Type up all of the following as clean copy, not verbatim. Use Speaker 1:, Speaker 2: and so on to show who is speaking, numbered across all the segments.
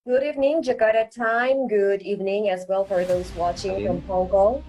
Speaker 1: Good evening, Jakarta time. Good evening as well for those watching from
Speaker 2: Alin,
Speaker 1: Hong Kong.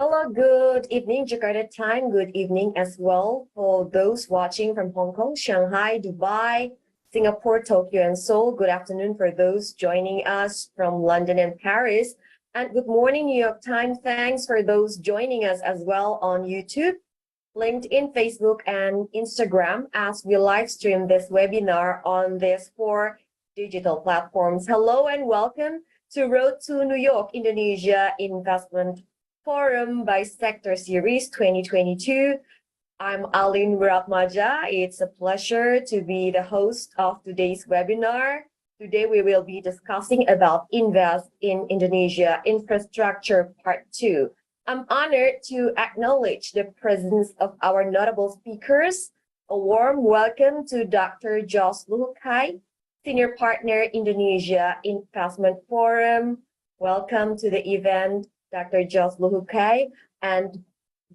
Speaker 1: Hello, good evening, Jakarta time. Good evening as well for those watching from Hong Kong, Shanghai, Dubai, Singapore, Tokyo, and Seoul. Good afternoon for those joining us from London and Paris. And good morning, New York time. Thanks for those joining us as well on YouTube, LinkedIn, Facebook, and Instagram as we live stream this webinar on these four digital platforms. Hello and welcome to Road to New York, Indonesia Investment Forum by Sector Series 2022. I'm Aline Wiratmaja. It's a pleasure to be the host of today's webinar. Today we will be discussing about Invest in Indonesia Infrastructure Part 2. I'm honored to acknowledge the presence of our notable speakers. A warm welcome to Dr. Jos Luhukai, Senior Partner Indonesia Investment Forum. Welcome to the event, Dr. Jos Luhukai. And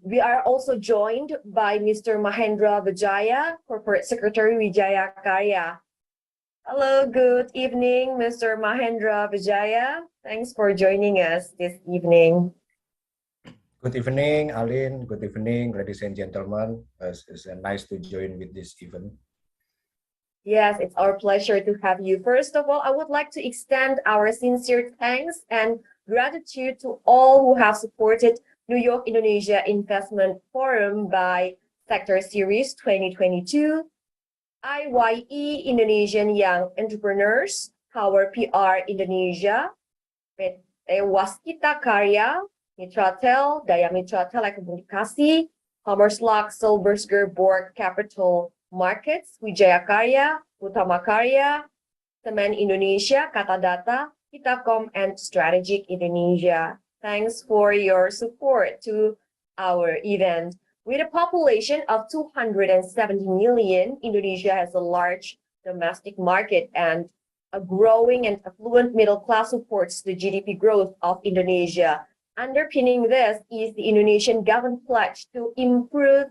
Speaker 1: we are also joined by Mr. Mahendra Vijaya, Corporate Secretary Wijaya Karya. Hello, good evening, Mr. Mahendra Vijaya. Thanks for joining us this evening.
Speaker 2: Good evening, Aline. Good evening, ladies and gentlemen. It's nice to join with this event.
Speaker 1: Yes, it's our pleasure to have you. First of all, I would like to extend our sincere thanks and gratitude to all who have supported New York Indonesia Investment Forum by Sector Series 2022, IYE Indonesian Young Entrepreneurs, Power PR Indonesia, PT Waskita Karya, Mitratel, Daya Mitra Telekomunikasi, Commerce Lock, Solberger Board Capital Markets, Wijaya Karya, Utama Karya, Semen Indonesia, Kata Data, Kitacom, and Strategic Indonesia. Thanks for your support to our event. With a population of 270 million, Indonesia has a large domestic market and a growing and affluent middle class supports the GDP growth of Indonesia. Underpinning this is the Indonesian government pledge to improve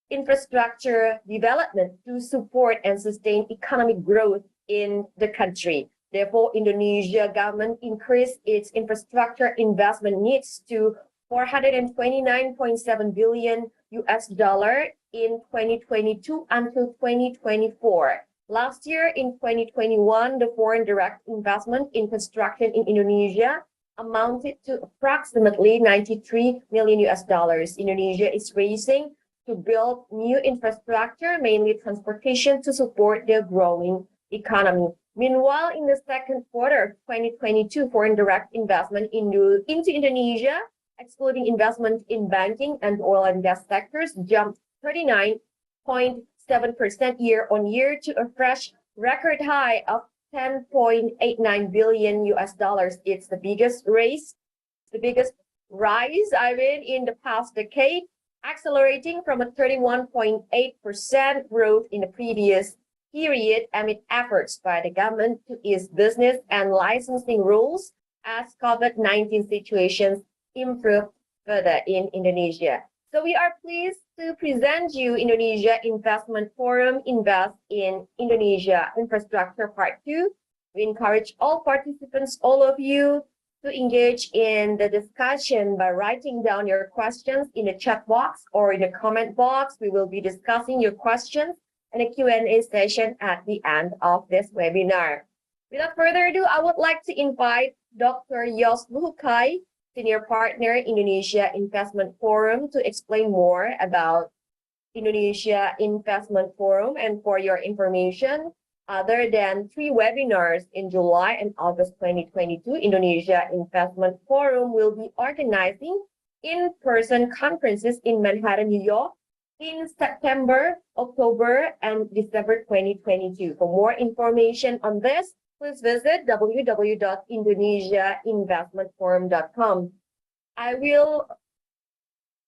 Speaker 1: infrastructure development to support and sustain economic growth in the country. Therefore, Indonesia government increased its infrastructure investment needs to 429.7 billion US dollar in 2022 until 2024. Last year, in 2021, the foreign direct investment in construction in Indonesia amounted to approximately 93 million US dollars. Indonesia is racing to build new infrastructure, mainly transportation, to support their growing economy. Meanwhile, in the second quarter of 2022, foreign direct investment into Indonesia, excluding investment in banking and oil and gas sectors, jumped 39.7% year on year to a fresh record high of 10.89 billion US dollars. It's the biggest rise, in the past decade, accelerating from a 31.8% growth in the previous period amid efforts by the government to ease business and licensing rules as COVID-19 situations improve further in Indonesia. So we are pleased to present you Indonesia Investment Forum Invest in Indonesia Infrastructure Part 2. We encourage all participants, all of you, to engage in the discussion by writing down your questions in the chat box or in the comment box. We will be discussing your questions in a Q&A session at the end of this webinar. Without further ado, I would like to invite Dr. Jos Luhukai, Senior Partner Indonesia Investment Forum, to explain more about Indonesia Investment Forum. And for your information, other than 3 webinars in July and August 2022, Indonesia Investment Forum will be organizing in-person conferences in Manhattan, New York in September, October, and December 2022. For more information on this, please visit www.indonesiainvestmentforum.com. I will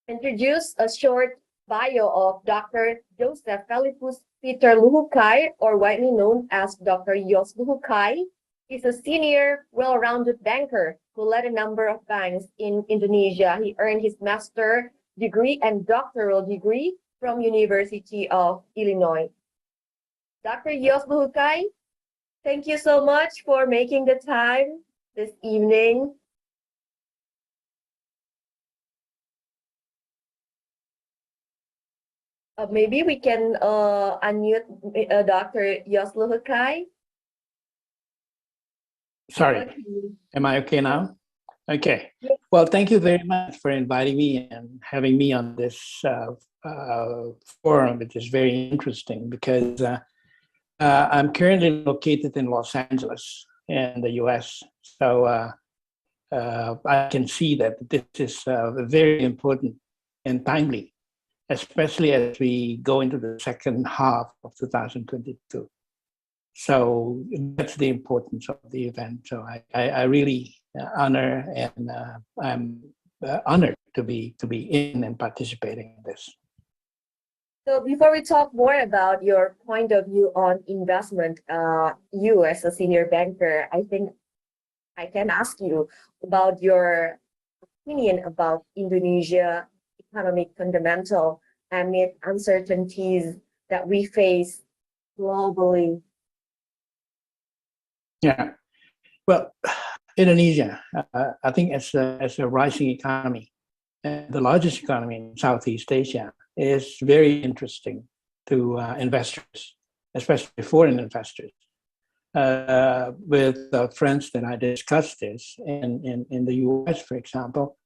Speaker 1: introduce a short bio of Dr. Joseph Philippus Peter Luhukai, or widely known as Dr. Jos Luhukai. He's a senior, well-rounded banker who led a number of banks in Indonesia. He earned his master's degree and doctoral degree from University of Illinois. Dr. Jos Luhukai, thank you so much for making the time this evening. Maybe we can unmute Dr. Yosluhukai.
Speaker 3: Sorry,
Speaker 1: Okay.
Speaker 3: am I okay now? Okay.
Speaker 1: Yes.
Speaker 3: Well, thank you very much for inviting me and having me on this forum, which is very interesting because I'm currently located in Los Angeles in the US. So I can see that this is very important and timely, especially as we go into the second half of 2022. So that's the importance of the event. So I really honor and I'm honored to be in and participating in this.
Speaker 1: So before we talk more about your point of view on investment, you as a senior banker, I think I can ask you about your opinion about Indonesia economic fundamental amid uncertainties that we face globally.
Speaker 3: Yeah. Well, Indonesia, I think as a rising economy, the largest economy in Southeast Asia, is very interesting to investors, especially foreign investors. With friends that I discussed this in the US, for example,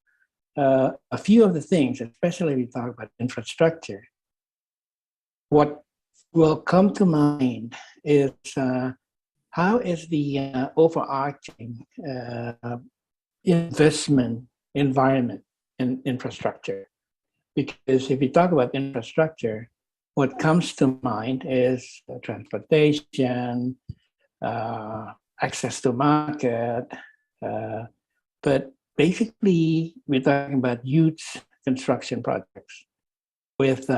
Speaker 3: a few of the things, especially we talk about infrastructure, what will come to mind is how is the overarching investment environment in infrastructure? Because if you talk about infrastructure, what comes to mind is transportation, access to market, but basically we're talking about huge construction projects with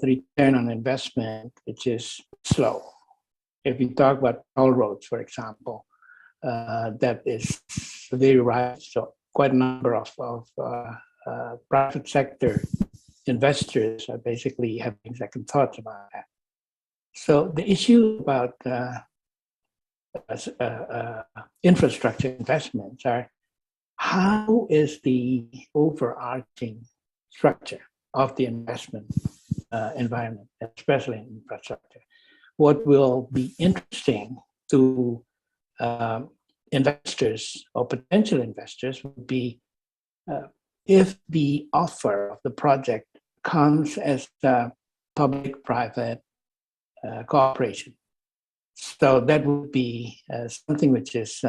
Speaker 3: return on investment, which is slow. If you talk about toll roads, for example, that is very right. So quite a number of private sector investors are basically having second thoughts about that. So the issue about infrastructure investments are how is the overarching structure of the investment environment, especially in infrastructure. What will be interesting to investors or potential investors would be if the offer of the project comes as a public-private cooperation. So that would be something which is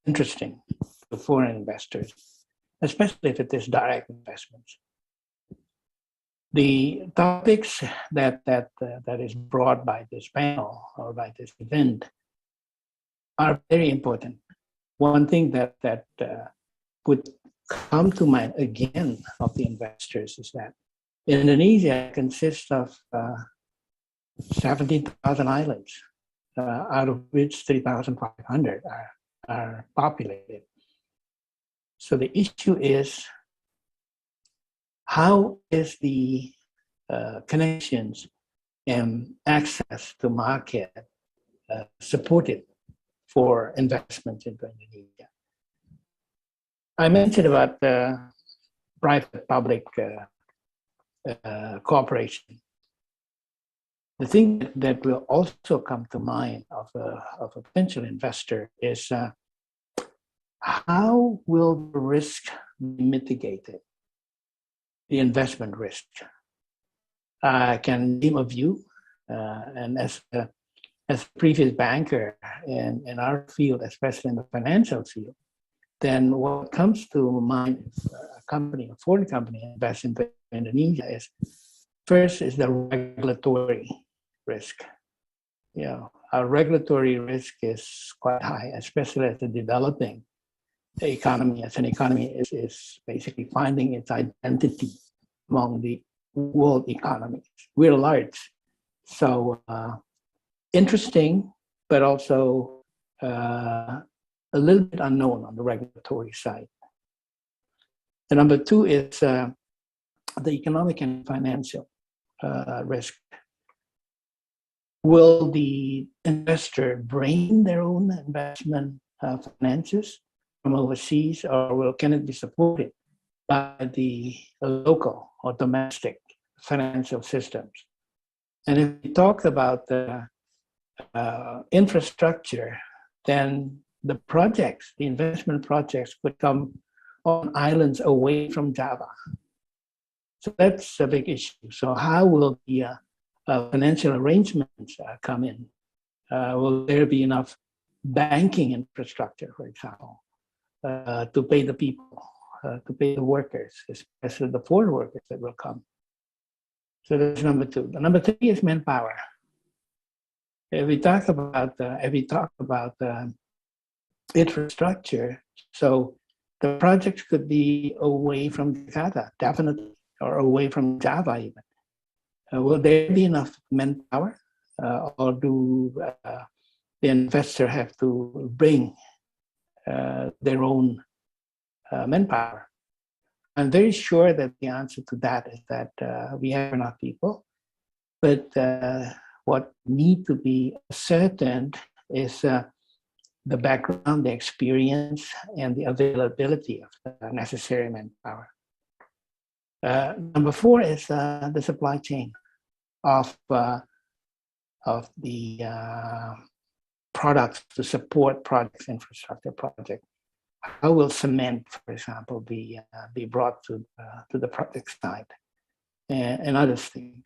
Speaker 3: interesting to foreign investors, especially if it is direct investments. The topics that is brought by this panel or by this event are very important. One thing that would come to mind again of the investors is that Indonesia consists of 17,000 islands, out of which 3,500 are populated. So the issue is how is the connections and access to market supported for investments into Indonesia? I mentioned about the private-public cooperation. The thing that will also come to mind of a potential investor is how will the risk be mitigated, the investment risk? I can name a few, and as a previous banker in our field, especially in the financial field, then what comes to mind if a company, a foreign company invests into Indonesia is first is the regulatory risk. You know, our regulatory risk is quite high, especially as a developing economy. As an economy is basically finding its identity among the world economies. We're large, so interesting, but also a little bit unknown on the regulatory side. The number two is the economic and financial risk. Will the investor bring their own investment finances from overseas, or can it be supported by the local or domestic financial systems. And if we talk about infrastructure, then the investment projects could come on islands away from Java. So that's a big issue. So how will the financial arrangements come in? Will there be enough banking infrastructure, for example, to pay the people, to pay the workers, especially the foreign workers that will come? So that's number two. The number three is manpower. If we talk about infrastructure, so the projects could be away from Jakarta, definitely, or away from Java even. Will there be enough manpower, or do the investor have to bring their own manpower? I'm very sure that the answer to that is that we have enough people, but what need to be ascertained is the background, the experience, and the availability of the necessary manpower. Number four is the supply chain of the products to support projects, infrastructure projects. How will cement, for example, be brought to the project site, and other things?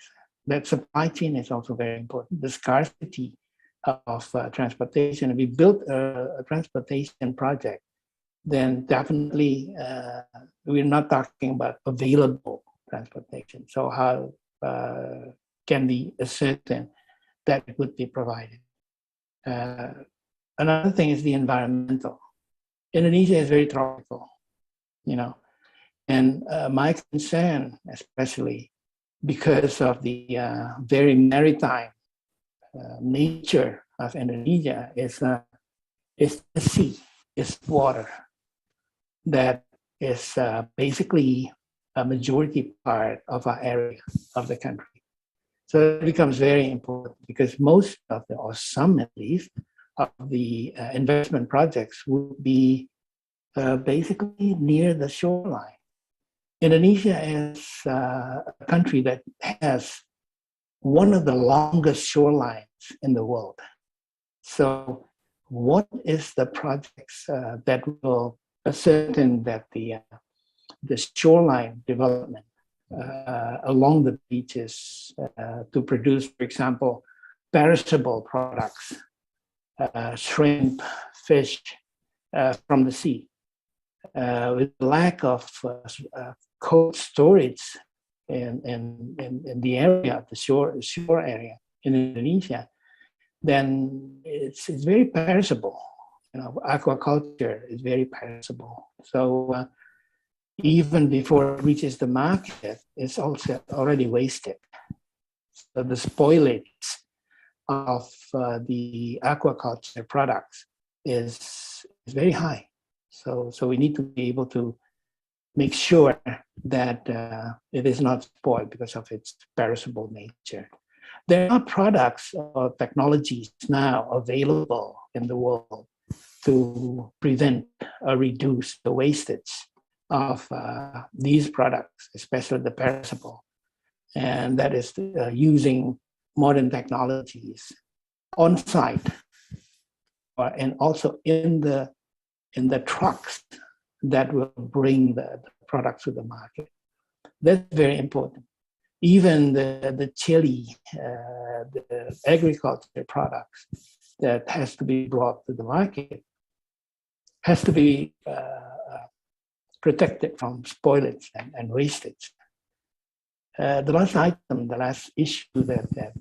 Speaker 3: That supply chain is also very important. The scarcity of transportation. If we build a transportation project, then definitely we're not talking about available transportation. So how can we ascertain that it would be provided? Another thing is the environmental. Indonesia is very tropical, and my concern, especially because of the very maritime nature of Indonesia, is the sea, is water that is basically a majority part of our area of the country. So it becomes very important because most of or some at least, of the investment projects would be basically near the shoreline. Indonesia is a country that has one of the longest shorelines in the world. So what is the projects that will ascertain that the shoreline development along the beaches to produce, for example, perishable products, shrimp, fish from the sea, with lack of cold storage in the area of the shore area in Indonesia, then it's very perishable. Aquaculture is very perishable. So even before it reaches the market, it's also already wasted. So the spoilage of the aquaculture products is very high. So we need to be able to make sure that it is not spoiled because of its perishable nature. There are products or technologies now available in the world to prevent or reduce the wastage of these products, especially the perishable. And that is using modern technologies on site and also in the trucks that will bring the products to the market. That's very important. Even the chili, the agriculture products that has to be brought to the market has to be protected from spoilage and wastage. The last item, the last issue that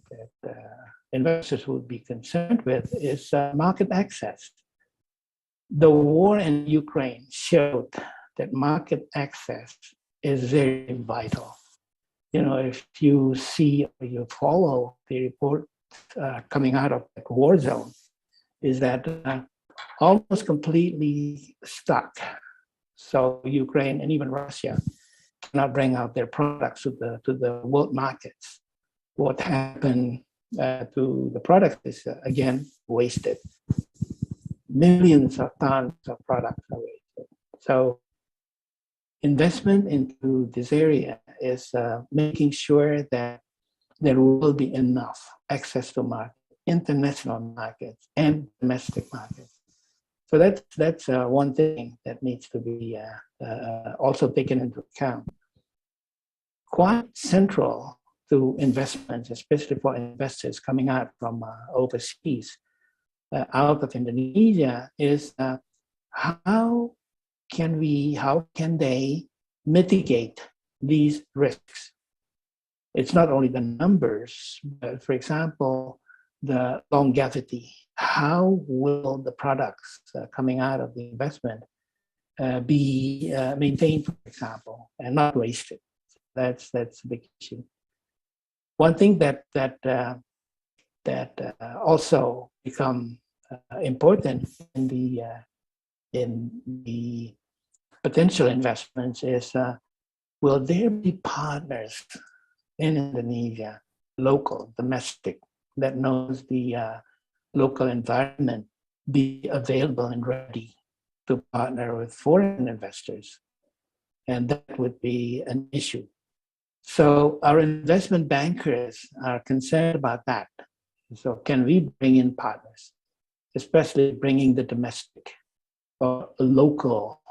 Speaker 3: investors would be concerned with is market access. The war in Ukraine showed that market access is very vital. If you see or you follow the report coming out of the war zone, is that almost completely stuck. So Ukraine and even Russia cannot bring out their products to the world markets. What happened to the product is again wasted. Millions of tons of products are wasted. So investment into this area is making sure that there will be enough access to market, international markets and domestic markets. So that's one thing that needs to be also taken into account. Quite central to investments, especially for investors coming out from overseas, out of Indonesia, is how can they mitigate these risks? It's not only the numbers, but for example, the longevity. How will the products coming out of the investment be maintained, for example, and not wasted? That's a big issue. One thing that also become important in the potential investments is will there be partners in Indonesia, local, domestic, that knows the local environment, be available and ready to partner with foreign investors? And that would be an issue. So our investment bankers are concerned about that. So can we bring in partners, especially bringing the domestic or local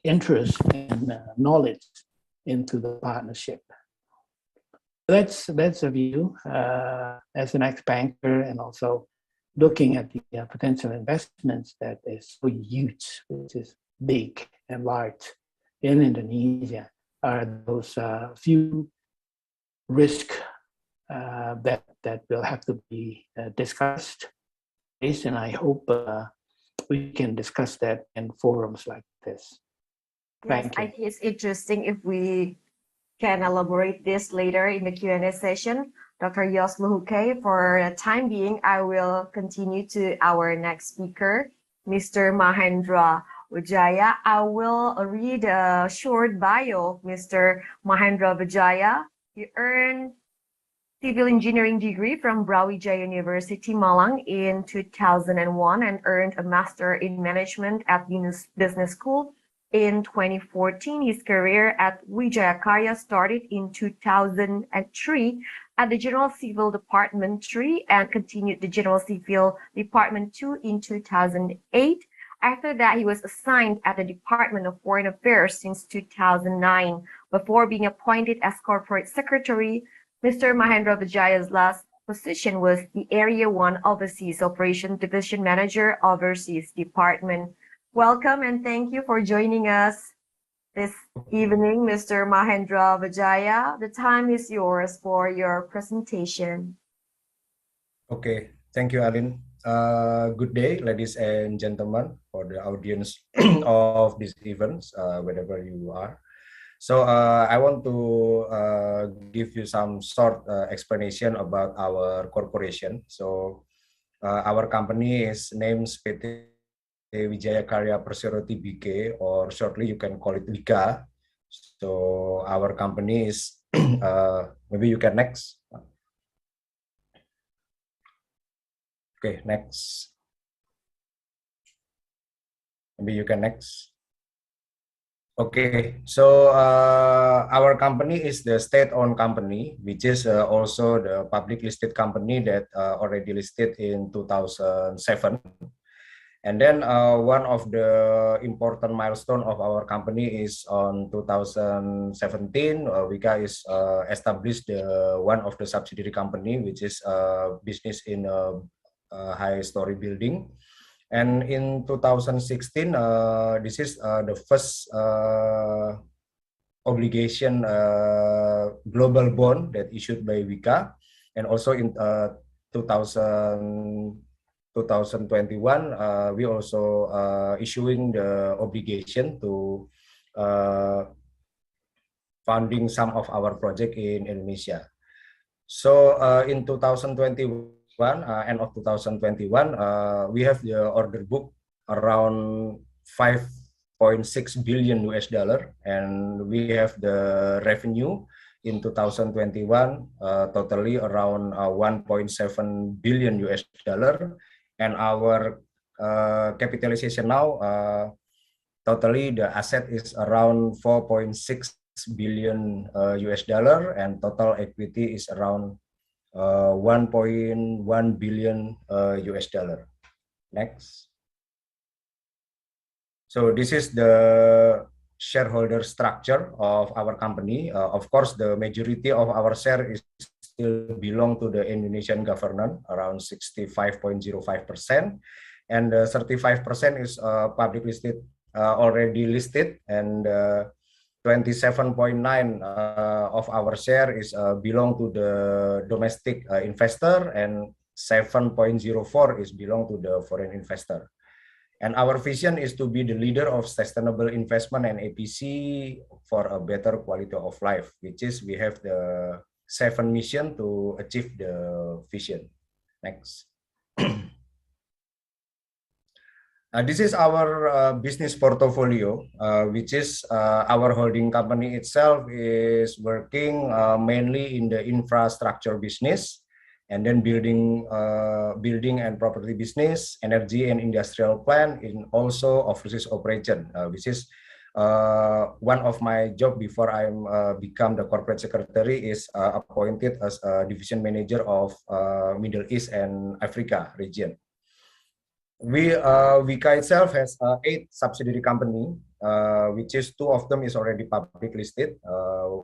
Speaker 3: interest and knowledge into the partnership? That's a view as an ex-banker, and also looking at the potential investments that is so huge, which is big and large in Indonesia, are those few risks that will have to be discussed. And I hope we can discuss that in forums like this.
Speaker 1: Yes, I think it's interesting if we can elaborate this later in the Q&A session. Dr. Yos Luhuke, for the time being, I will continue to our next speaker, Mr. Mahendra Wijaya. I will read a short bio of Mr. Mahendra Wijaya. He earned civil engineering degree from Brawijaya University, Malang in 2001 and earned a master in management at Yunus Business School in 2014. His career at Wijaya Karya started in 2003 at the General Civil Department 3 and continued the General Civil Department 2 in 2008. After that, he was assigned at the Department of Foreign Affairs since 2009. Before being appointed as Corporate Secretary, Mr. Mahendra Vijaya's last position was the Area 1 Overseas Operations Division Manager, Overseas Department. Welcome and thank you for joining us this evening, Mr. Mahendra Wijaya. The time is yours for your presentation.
Speaker 2: Okay, thank you, Alin. Good day, ladies and gentlemen, for the audience of this event, wherever you are. So I want to give you some short explanation about our corporation. So our company is named PT Wijaya Karya Persero Tbk, or shortly you can call it WIKA. So our company is, maybe you can next. Okay, next. Maybe you can next. Okay, so our company is the state-owned company, which is also the public listed company that already listed in 2007. And then one of the important milestone of our company is on 2017, WIKA is established one of the subsidiary company, which is business in a high story building. And in 2016, this is the first obligation global bond that issued by WIKA. And also in 2021, we also issuing the obligation to funding some of our project in Indonesia. So in 2021, end of 2021, we have the order book around 5.6 billion US dollar, and we have the revenue in 2021 totally around 1.7 billion US dollar. And our capitalization now, totally the asset is around 4.6 billion US dollar, and total equity is around 1.1 billion US dollar. Next. So this is the shareholder structure of our company. Of course, the majority of our share is still belong to the Indonesian government, around 65.05%, and 35% is public listed, already listed, and 27.9 of our share is belong to the domestic investor, and 7.04 is belong to the foreign investor. And our vision is to be the leader of sustainable investment and APC for a better quality of life, which is we have the 7 mission to achieve the vision. Next. This is our business portfolio, which is our holding company itself is working mainly in the infrastructure business, and then building and property business, energy and industrial plant, in also overseas operation, which is one of my job before I become the corporate secretary is appointed as a division manager of Middle East and Africa region. Wika itself has 8 subsidiary company, which is 2 of them is already public listed.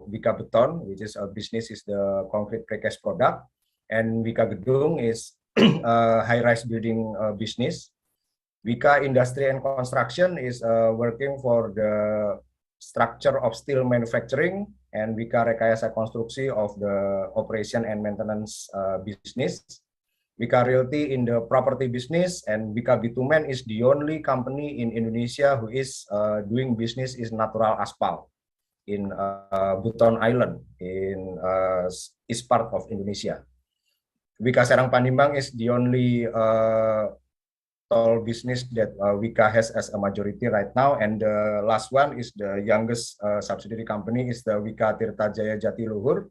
Speaker 2: Wika Beton, which is a business is the concrete precast product, and Wika Gedung is high-rise building business. Wika Industry and Construction is working for the structure of steel manufacturing, and Wika Rekayasa Konstruksi of the operation and maintenance business. Wika Realty in the property business, and Wika Bitumen is the only company in Indonesia who is doing business is natural asphalt in Buton Island in east part of Indonesia. Wika Serang Pandimbang is the only toll business that Wika has as a majority right now, and the last one is the youngest subsidiary company is the Wika Tirta Jaya Jatiluhur.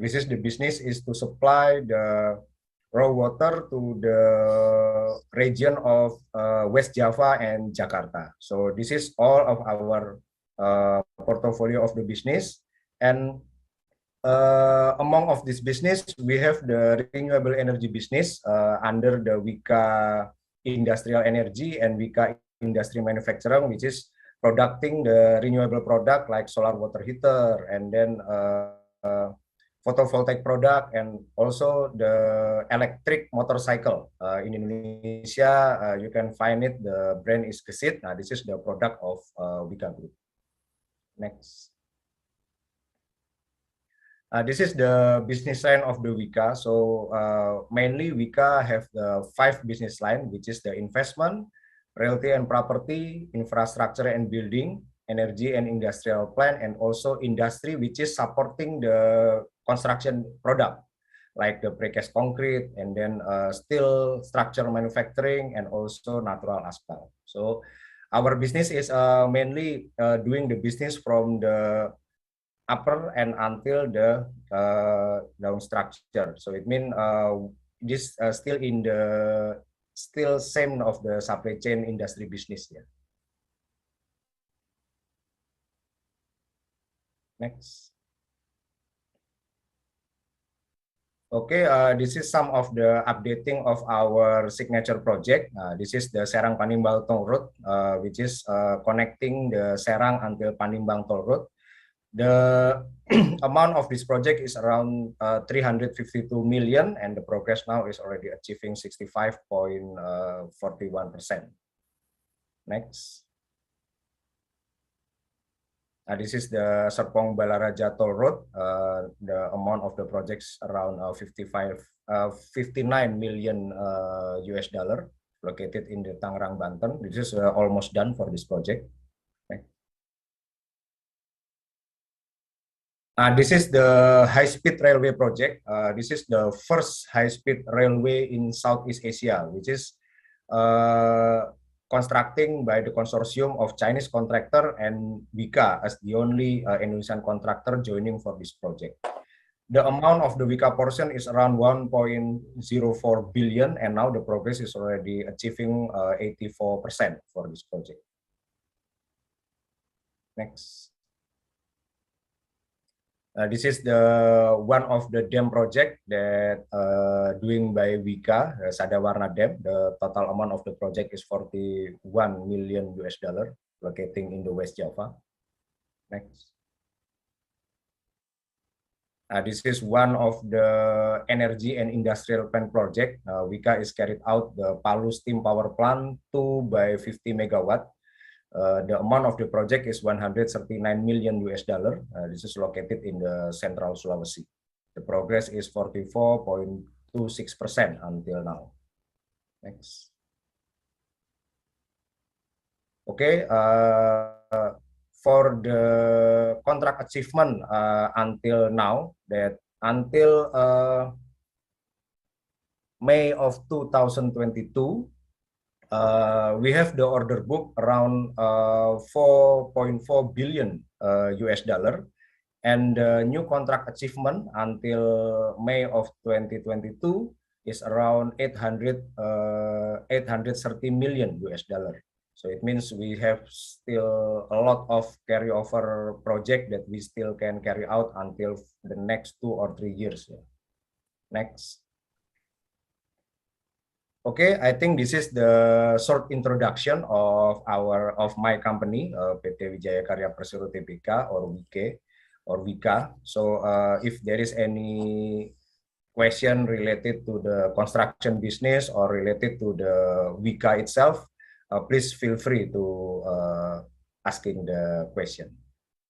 Speaker 2: This is the business is to supply the raw water to the region of West Java and Jakarta. So this is all of our portfolio of the business, and among of this business, we have the renewable energy business under the Wika Industrial Energy and Wika Industry Manufacturing, which is producing the renewable product like solar water heater, and then photovoltaic product, and also the electric motorcycle. In Indonesia, you can find it, the brand is Gesit. Now, this is the product of Wika Group. Next. This is the business line of the Wika. So mainly Wika have the 5 business line, which is the investment, realty and property, infrastructure and building, energy and industrial plant, and also industry, which is supporting the construction product, like the precast concrete, and then steel structure manufacturing, and also natural asphalt. So our business is mainly doing the business from the upper and until the down structure. So it means this still in the same of the supply chain industry business. Yeah. Next. Okay, this is some of the updating of our signature project. This is the Serang Panimbang Toll Road, which is connecting the Serang until Panimbang Toll Road. The amount of this project is around 352 million, and the progress now is already achieving 65.41%. Next. This is the Serpong Balaraja Toll Road. The amount of the projects around 59 million US dollar, located in the Tangerang, Banten. This is almost done for this project. This is the high-speed railway project. This is the first high-speed railway in Southeast Asia, which is constructing by the consortium of Chinese contractor and Wika as the only Indonesian contractor joining for this project. The amount of the Wika portion is around 1.04 billion, and now the progress is already achieving 84% for this project. Next. This is the one of the dam project that doing by Wika, Sadawarna Dam. The total amount of the project is 41 million US dollar, locating in the West Java. Next. This is one of the energy and industrial plant project. Wika is carried out the Palu steam power plant 2 by 50 megawatt. The amount of the project is 139 million US dollar. This is located in the central Sulawesi. The progress is 44.26% until now. Next. Okay, for the contract achievement until now, that until May of 2022, we have the order book around 4.4 billion US dollar, and the new contract achievement until May of 2022 is around 830 million US dollar. So it means we have still a lot of carryover project that we still can carry out until the next 2 or 3 years. Next. Okay, I think this is the short introduction of my company, PT Wijaya Karya Persero Tbk or WIK or Wika. So if there is any question related to the construction business or related to the Wika itself, please feel free to asking the question.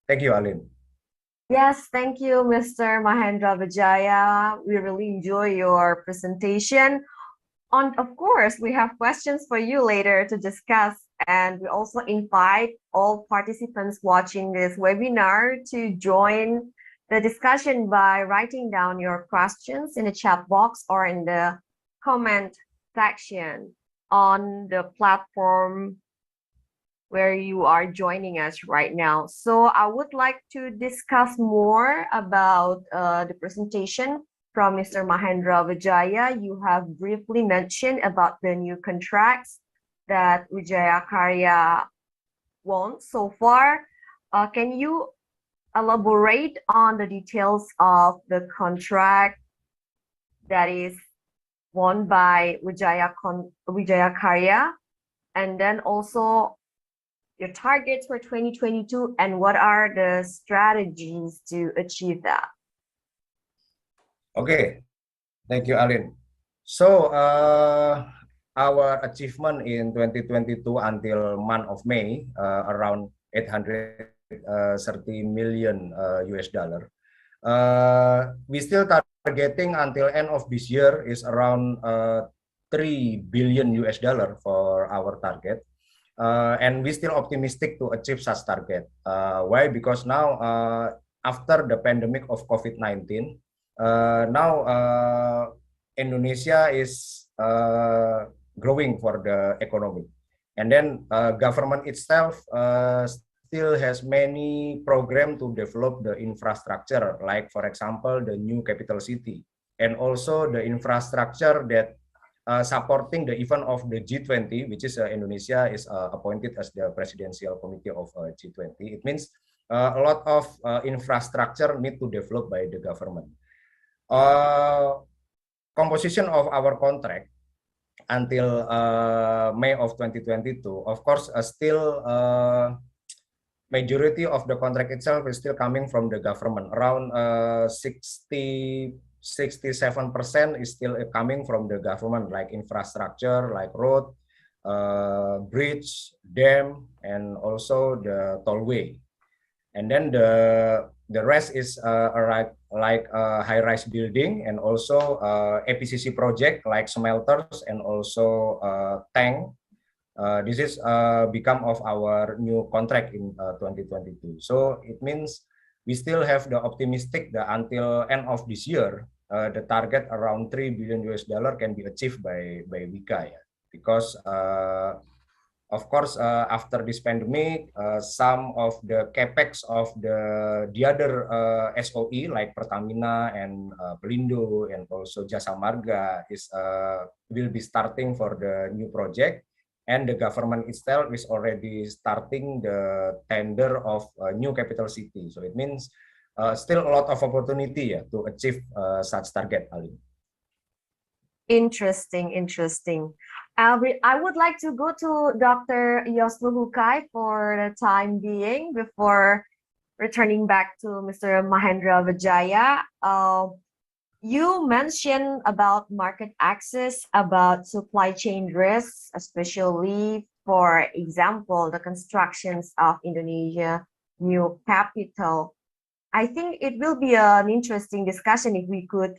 Speaker 2: Thank you, Alin.
Speaker 1: Yes, thank you, Mr. Mahendra Vijaya. We really enjoy your presentation. And of course, we have questions for you later to discuss. And we also invite all participants watching this webinar to join the discussion by writing down your questions in the chat box or in the comment section on the platform where you are joining us right now. So I would like to discuss more about the presentation from Mr. Mahendra Vijaya. You have briefly mentioned about the new contracts that Wijaya Karya won so far. Can you elaborate on the details of the contract that is won by Wijaya Karya, and then also your targets for 2022 and what are the strategies to achieve that?
Speaker 2: Okay, thank you, Alin. So our achievement in 2022 until month of May, around 830 million US dollar. We still targeting until end of this year is around 3 billion US dollar for our target. And we still optimistic to achieve such target. Why? Because now after the pandemic of COVID-19, now Indonesia is growing for the economy, and then government itself still has many program to develop the infrastructure, like for example the new capital city, and also the infrastructure that supporting the event of the G20, which is Indonesia is appointed as the presidential committee of G20. It means a lot of infrastructure need to develop by the government. Composition of our contract until May of 2022, of course, still majority of the contract itself is still coming from the government. Around 67% is still coming from the government, like infrastructure, like road, bridge, dam, and also the tollway. And then the rest is like high-rise building and also APCC project like smelters and also tank. This is become of our new contract in 2022. So it means we still have the optimistic that until end of this year, the target around 3 billion US dollar can be achieved by Wika, yeah. Because of course, after this pandemic, some of the capex of the other SOE like Pertamina and Pelindo and also Jasa Marga is will be starting for the new project, and the government itself is already starting the tender of new capital city. So it means still a lot of opportunity to achieve such target, Ali.
Speaker 1: Interesting. I would like to go to Dr. Yosluhukai for the time being before returning back to Mr. Mahendra Vijaya. You mentioned about market access, about supply chain risks, especially, for example, the constructions of Indonesia new capital. I think it will be an interesting discussion if we could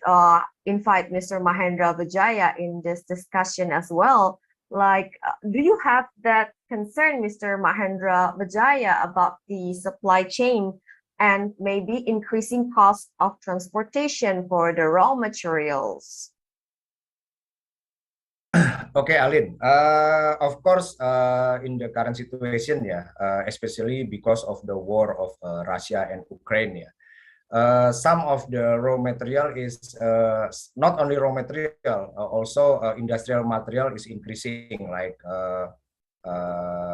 Speaker 1: invite Mr. Mahendra Vijaya in this discussion as well. Like, do you have that concern, Mr. Mahendra Vijaya, about the supply chain and maybe increasing cost of transportation for the raw materials?
Speaker 2: Okay, Alin. Of course, in the current situation, especially because of the war of Russia and Ukraine, some of the raw material is not only raw material, also industrial material is increasing, like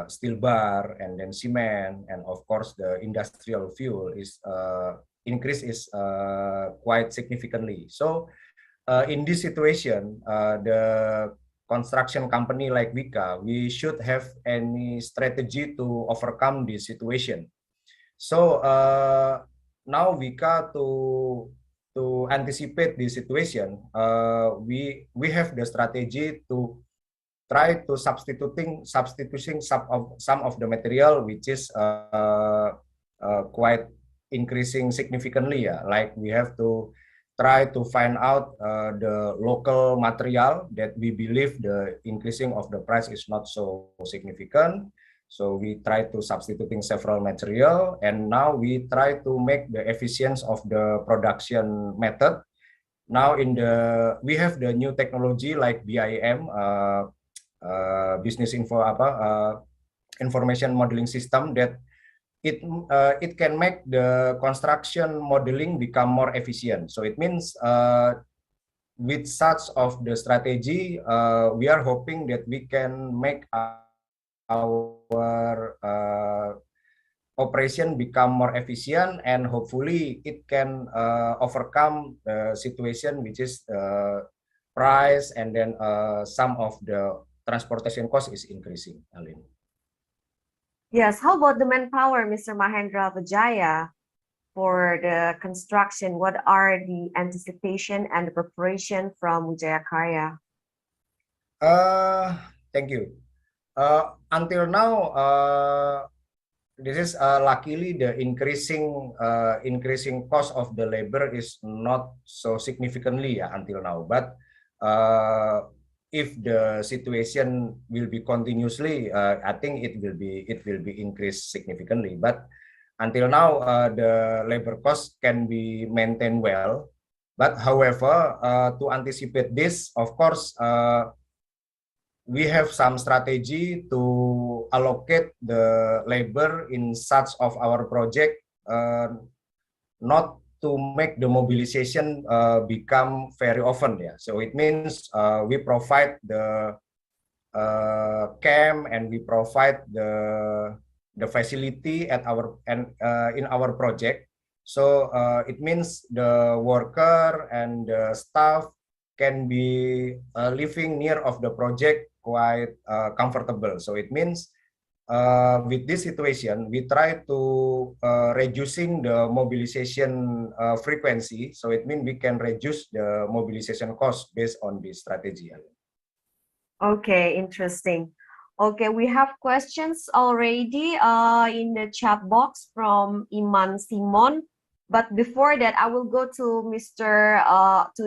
Speaker 2: steel bar and then cement, and of course the industrial fuel is increase is quite significantly. So in this situation, the construction company like Wika, we should have any strategy to overcome this situation. So now Wika, to anticipate this situation, we have the strategy to try to substituting some of the material which is quite increasing significantly. Like we have to try to find out the local material that we believe the increasing of the price is not so significant. So we try to substituting several material, and now we try to make the efficiency of the production method. Now we have the new technology like BIM, business information modeling system, that it can make the construction modeling become more efficient. So it means with such of the strategy, we are hoping that we can make our operation become more efficient, and hopefully it can overcome the situation which is price, and then some of the transportation cost is increasing, Alin.
Speaker 1: Yes, how about the manpower, Mr. Mahendra Vijaya, for the construction? What are the anticipation and the preparation from Wijaya Karya?
Speaker 2: Thank you. Until now, this is luckily the increasing cost of the labor is not so significantly until now. But if the situation will be continuously, I think it will be increased significantly. But until now, the labor cost can be maintained well. But however, to anticipate this, of course, we have some strategy to allocate the labor in such of our project, not to make the mobilization become very often. So it means we provide the camp, and we provide the facility at in our project. So it means the worker and the staff can be living near of the project quite comfortable. So it means with this situation, we try to reducing the mobilization frequency. So it means we can reduce the mobilization cost based on this strategy.
Speaker 1: Okay, interesting. Okay, we have questions already in the chat box from Iman Simon. But before that, I will go to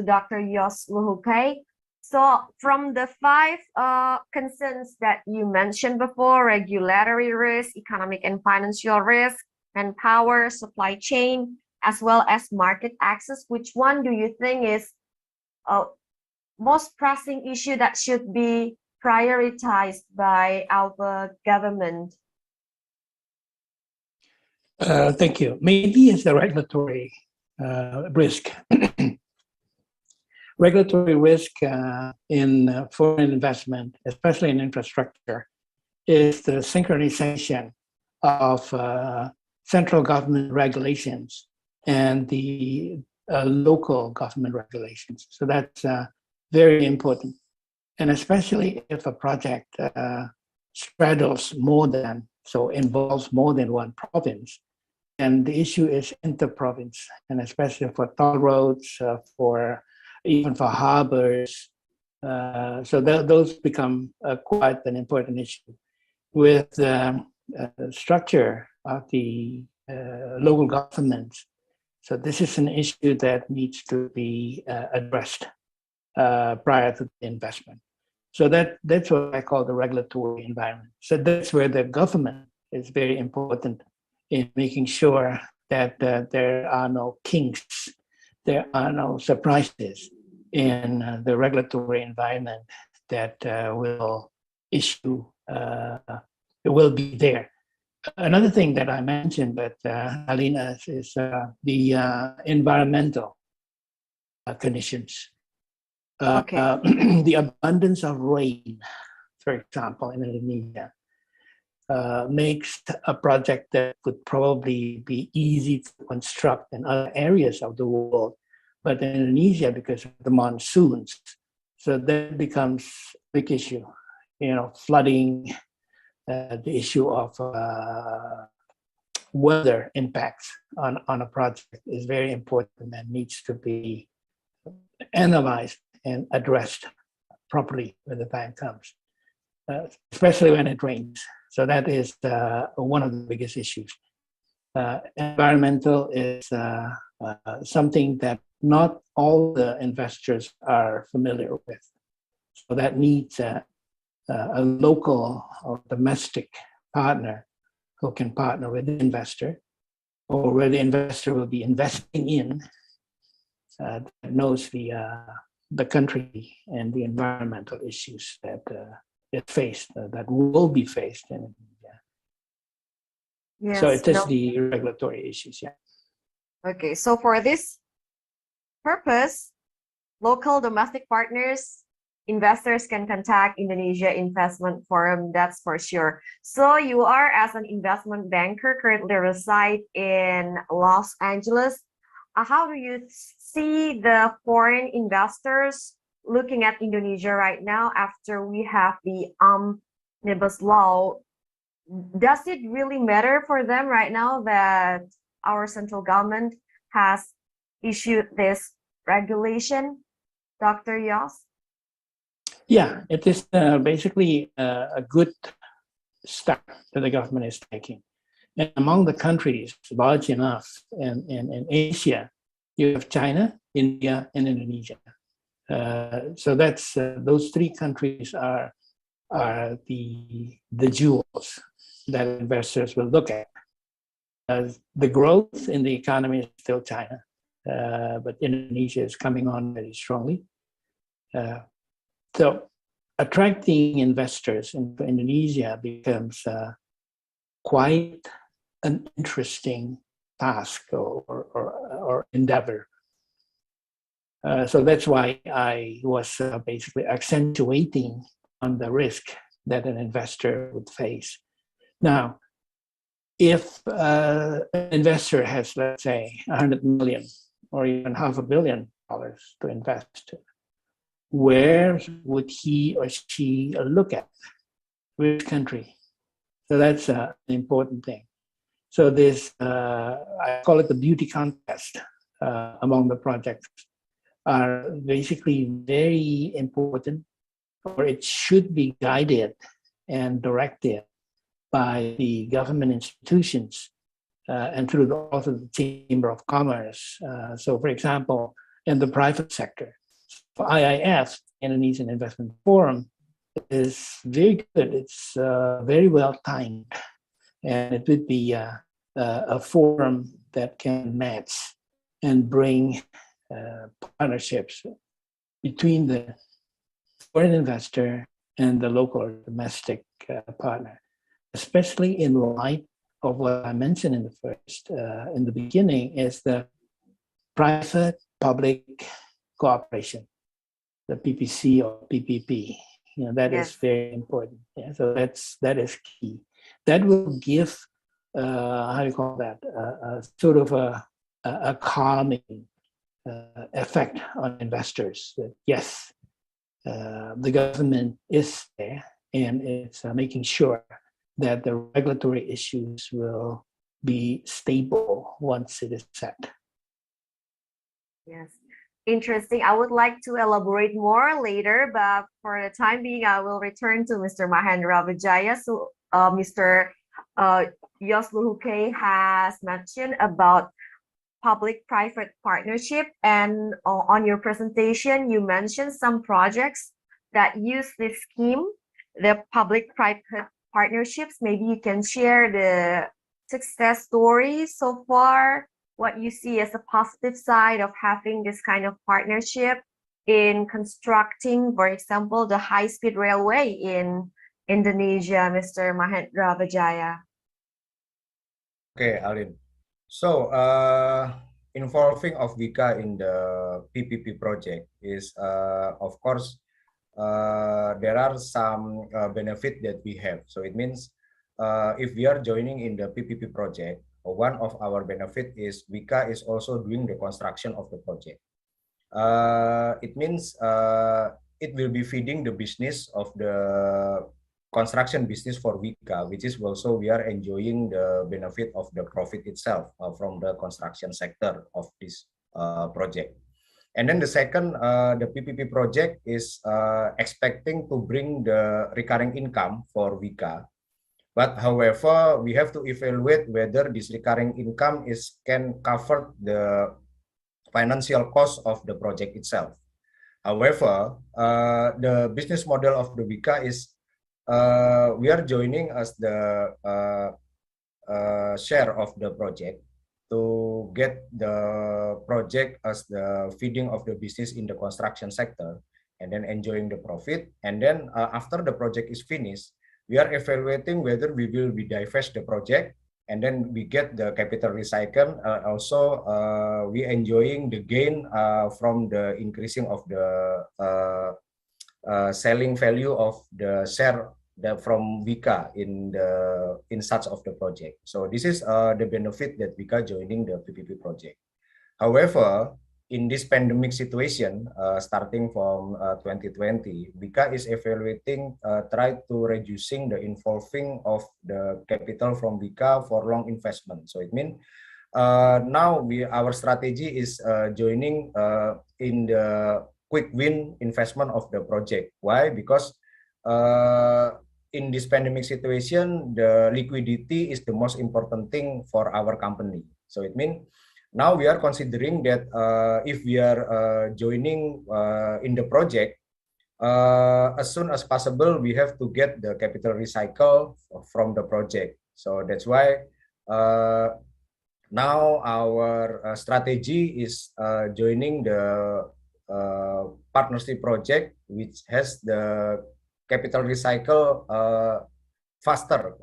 Speaker 1: Dr. Yos Luhukai. So from the 5 concerns that you mentioned before: regulatory risk, economic and financial risk, manpower, supply chain, as well as market access, which one do you think is most pressing issue that should be prioritized by our government?
Speaker 3: Thank you. Maybe it's the regulatory risk. Regulatory risk in foreign investment, especially in infrastructure, is the synchronization of central government regulations and the local government regulations. So that's very important. And especially if a project straddles involves more than one province. And the issue is inter-province, and especially for toll roads, even for harbors. Those become quite an important issue. With the structure of the local governments, so this is an issue that needs to be addressed prior to the investment. So that's what I call the regulatory environment. So that's where the government is very important in making sure that there are no kinks, there are no surprises in the regulatory environment that will be there. Another thing that I mentioned, but Alina, is the environmental conditions.
Speaker 1: Okay.
Speaker 3: The abundance of rain, for example, in Indonesia, makes a project that could probably be easy to construct in other areas of the world, but in Indonesia, because of the monsoons, so that becomes a big issue. Flooding, the issue of weather impacts on a project is very important and needs to be analyzed and addressed properly when the time comes, especially when it rains. So that is one of the biggest issues. Environmental is something that not all the investors are familiar with. So that needs a local or domestic partner who can partner with the investor, or where the investor will be investing in, that knows the country and the environmental issues that it faced, that will be faced in India.
Speaker 1: Yes,
Speaker 3: so it is the regulatory issues, yeah.
Speaker 1: Okay, so for this purpose, local domestic partners, investors can contact Indonesia Investment Forum, that's for sure. So you are, as an investment banker, currently reside in Los Angeles. How do you see the foreign investors looking at Indonesia right now after we have the omnibus law? Does it really matter for them right now that our central government has issued this regulation, Dr. Yos?
Speaker 3: Yeah, it is basically a good step that the government is taking. And among the countries large enough in Asia, you have China, India, and Indonesia. So that's those three countries are the jewels that investors will look at. The growth in the economy is still China, but Indonesia is coming on very strongly. So attracting investors into Indonesia becomes quite an interesting task or endeavor. So that's why I was basically accentuating on the risk that an investor would face. Now, if an investor has, let's say, 100 million or even $500 million to invest, where would he or she look at? Which country? So that's an important thing. So this, I call it the beauty contest among the projects, are basically very important, or it should be guided and directed by the government institutions and through also the Chamber of Commerce. So for example, in the private sector, for IIF, Indonesian Investment Forum, is very good. It's very well timed, and it would be a forum that can match and bring partnerships between the foreign investor and the local or domestic partner, especially in light of what I mentioned in the beginning, is the private-public cooperation, the PPC or PPP. That is very important. Yeah, so that is key. That will give how do you call that? Sort of a a calming effect on investors. That yes, the government is there and it's making sure that the regulatory issues will be stable once it is set.
Speaker 1: Yes, interesting. I would like to elaborate more later, but for the time being, I will return to Mr. Mahendra Vijaya. So, Mr. Yos Luhuke has mentioned about public-private partnership, and on your presentation, you mentioned some projects that use this scheme, the public-private partnerships. Maybe you can share the success stories so far, what you see as a positive side of having this kind of partnership in constructing, for example, the high-speed railway in Indonesia, Mr. Mahendra Vijaya.
Speaker 2: Okay, Alin. So, involving of Vika in the PPP project is, of course, there are some benefit that we have. So it means if we are joining in the PPP project, one of our benefit is Vika is also doing the construction of the project. It means it will be feeding the business of the construction business for Vika, which is also we are enjoying the benefit of the profit itself from the construction sector of this project. And then the second, the PPP project is expecting to bring the recurring income for Vika. But however, we have to evaluate whether this recurring income can cover the financial cost of the project itself. However, the business model of the Vika is we are joining as the share of the project to get the project as the feeding of the business in the construction sector and then enjoying the profit. And then after the project is finished, we are evaluating whether we will be divest the project and then we get the capital recycle. Also, we enjoying the gain from the increasing of the selling value of the share from Vika in such of the project. So this is the benefit that Vika joining the PPP project. However, in this pandemic situation, starting from 2020, Vika is evaluating, try to reducing the involving of the capital from Vika for long investment. So it means now our strategy is joining in the quick win investment of the project. Why? Because in this pandemic situation, the liquidity is the most important thing for our company. So it means now we are considering that if we are joining in the project, as soon as possible, we have to get the capital recycle from the project. So that's why now our strategy is joining the partnership project, which has the capital recycle faster,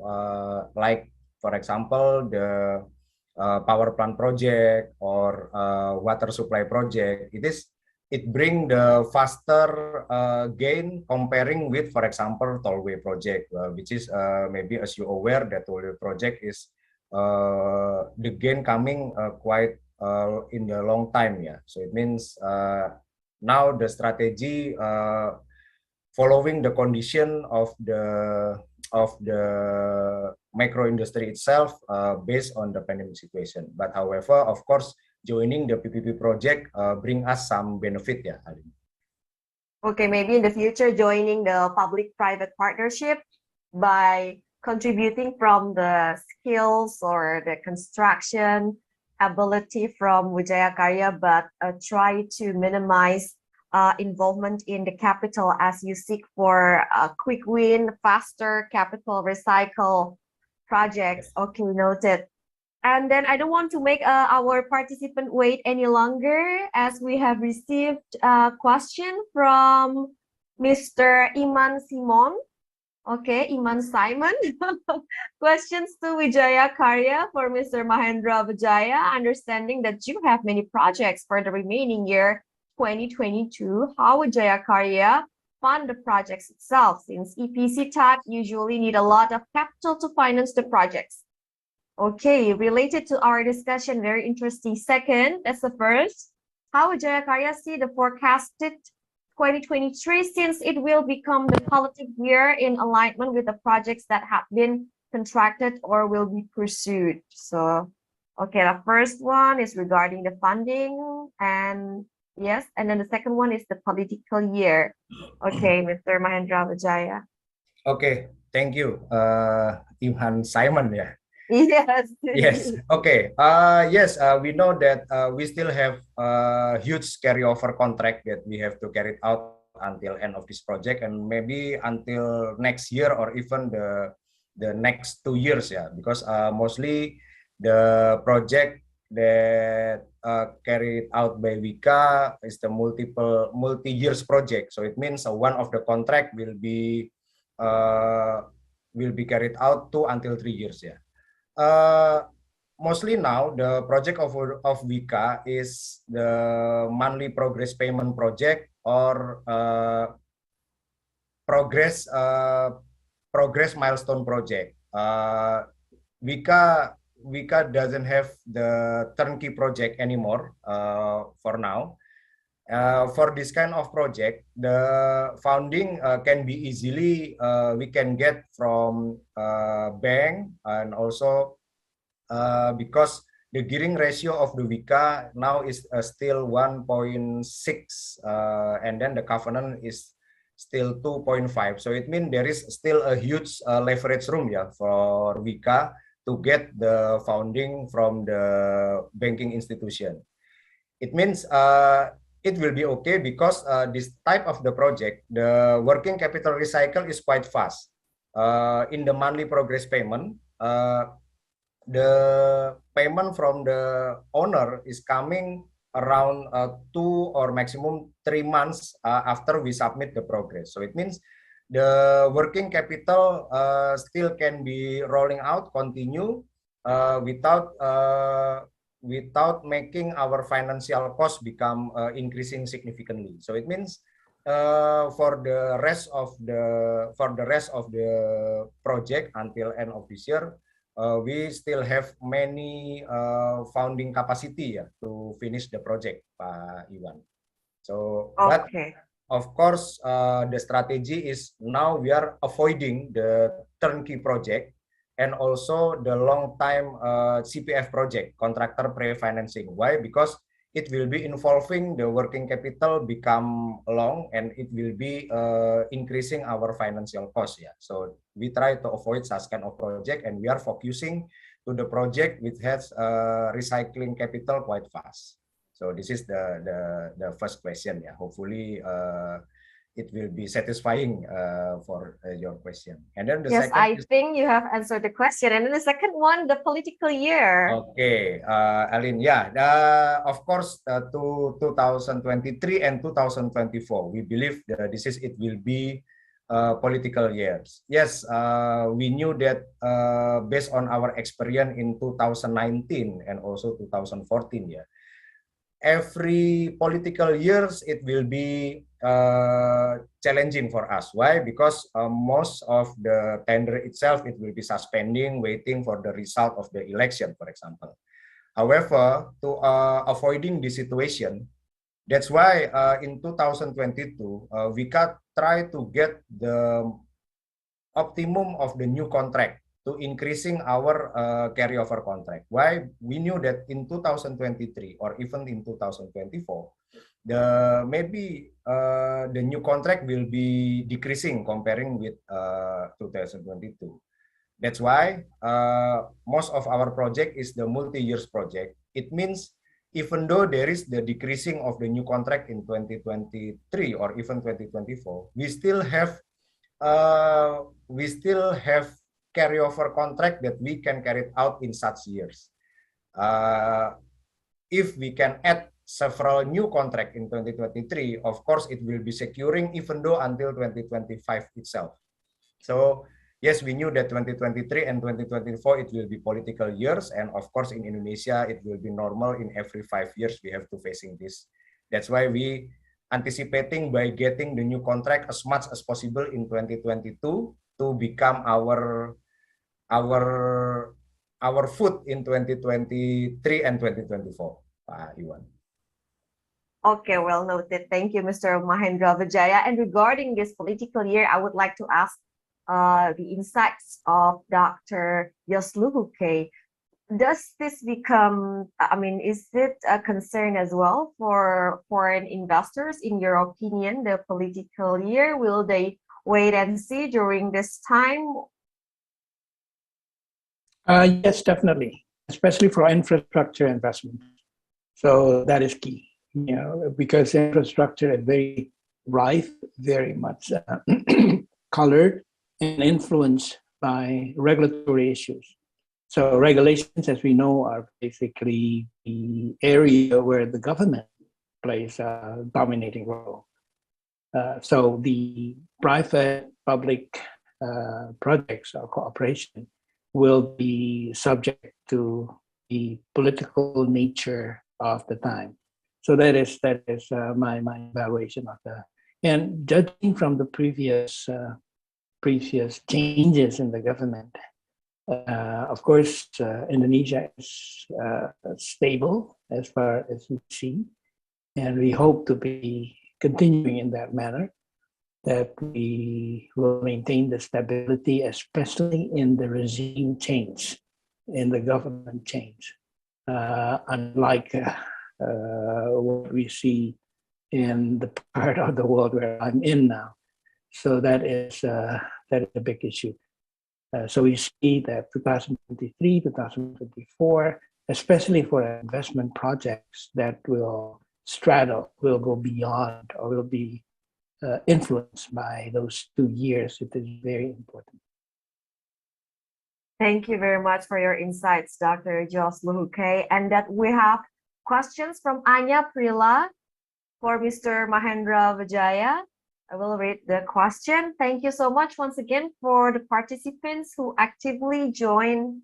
Speaker 2: like for example the power plant project or water supply project. It bring the faster gain comparing with, for example, tollway project, which is maybe as you aware that tollway project is the gain coming quite in the long time. Yeah, so it means now the strategy following the condition of the micro industry itself based on the pandemic situation. But however, of course, joining the PPP project bring us some benefit, yeah, Alin.
Speaker 1: Okay, maybe in the future joining the public-private partnership by contributing from the skills or the construction ability from Wijaya Karya, but try to minimize involvement in the capital as you seek for a quick win, faster capital recycle projects. Okay, noted. And then I don't want to make our participant wait any longer, as we have received a question from Mr. Iman Simon. Okay, Iman Simon. Questions to Wijaya Karya for Mr. Mahendra Vijaya. Understanding that you have many projects for the remaining year 2022, how would Wijaya Karya fund the projects itself, since EPC type usually need a lot of capital to finance the projects? Okay, related to our discussion, very interesting. Second, that's the first. How would Jayakarya see the forecasted 2023 since it will become the politic year in alignment with the projects that have been contracted or will be pursued? So, okay, the first one is regarding the funding and yes, and then the second one is the political year. Okay, Mr. Mahendra Vijaya.
Speaker 2: Okay, thank you, Imhan Simon. Yeah.
Speaker 1: Yes.
Speaker 2: Yes. Okay. Yes. We know that we still have a huge carryover contract that we have to carry out until end of this project, and maybe until next year or even the next 2 years. Yeah, because mostly the project that carried out by Wika is the multi-years project. So it means one of the contract will be carried out 2 until 3 years. Yeah. Uh, Mostly now the project of Wika is the monthly progress payment project or progress milestone project. Wika doesn't have the turnkey project anymore for now. For this kind of project, the funding can be easily we can get from bank, and also because the gearing ratio of the Wika now is still 1.6, and then the covenant is still 2.5. So it means there is still a huge leverage room, yeah, for Wika to get the funding from the banking institution. It means it will be okay because this type of the project, the working capital recycle is quite fast. In the monthly progress payment, the payment from the owner is coming around 2 or maximum 3 months after we submit the progress. So it means the working capital still can be rolling out, continue without making our financial cost become increasing significantly. So it means for the rest of the project until end of this year, we still have many founding capacity, yeah, to finish the project, Pak Iwan. So, but
Speaker 1: Okay.
Speaker 2: of course, the strategy is now we are avoiding the turnkey project and also the long time CPF project, contractor pre-financing. Why? Because it will be involving the working capital become long, and it will be increasing our financial cost. Yeah, so we try to avoid such kind of project, and we are focusing to the project which has recycling capital quite fast. So this is the first question. Yeah, hopefully it will be satisfying for your question. And then the
Speaker 1: Yes,
Speaker 2: second
Speaker 1: I think you have answered the question. And then the second one, the political year.
Speaker 2: Okay, Aline, yeah, of course, to 2023 and 2024, we believe that it will be political years. Yes, we knew that based on our experience in 2019 and also 2014, yeah, every political years it will be challenging for us. Why? Because most of the tender itself it will be suspending, waiting for the result of the election, for example. However, to avoiding this situation, that's why in 2022 we can try to get the optimum of the new contract to increasing our carryover contract. Why? We knew that in 2023 or even in 2024, maybe the new contract will be decreasing comparing with 2022. That's why most of our project is the multi-years project. It means even though there is the decreasing of the new contract in 2023 or even 2024, we still have carryover contract that we can carry out in such years. If we can add several new contract in 2023, of course it will be securing even though until 2025 itself. So yes, we knew that 2023 and 2024 it will be political years, and of course in Indonesia it will be normal in every 5 years we have to facing this. That's why we anticipating by getting the new contract as much as possible in 2022 to become our our foot in 2023 and 2024, Pak Iwan.
Speaker 1: Okay, well noted. Thank you, Mr. Mahendra Vijaya. And regarding this political year, I would like to ask the insights of Dr. Yosluhuke. Does this become, I mean, is it a concern as well for foreign investors? In your opinion, the political year, will they wait and see during this time?
Speaker 3: Yes, definitely, especially for infrastructure investment. So that is key, because infrastructure is very rife, very much colored and influenced by regulatory issues. So regulations, as we know, are basically the area where the government plays a dominating role. So the private-public projects or cooperation will be subject to the political nature of the time. So that is my evaluation of that. And judging from the previous changes in the government, of course, Indonesia is stable as far as we see, and we hope to be continuing in that manner, that we will maintain the stability, especially in the regime change, in the government change, unlike what we see in the part of the world where I'm in now. So that is a big issue. So we see that 2023, 2024, especially for investment projects that will straddle, will go beyond, or will be influenced by those 2 years, it is very important.
Speaker 1: Thank you very much for your insights, Dr. Jos Luhuke. And that we have questions from Anya Prila for Mr. Mahendra Vijaya. I will read the question. Thank you so much once again for the participants who actively joining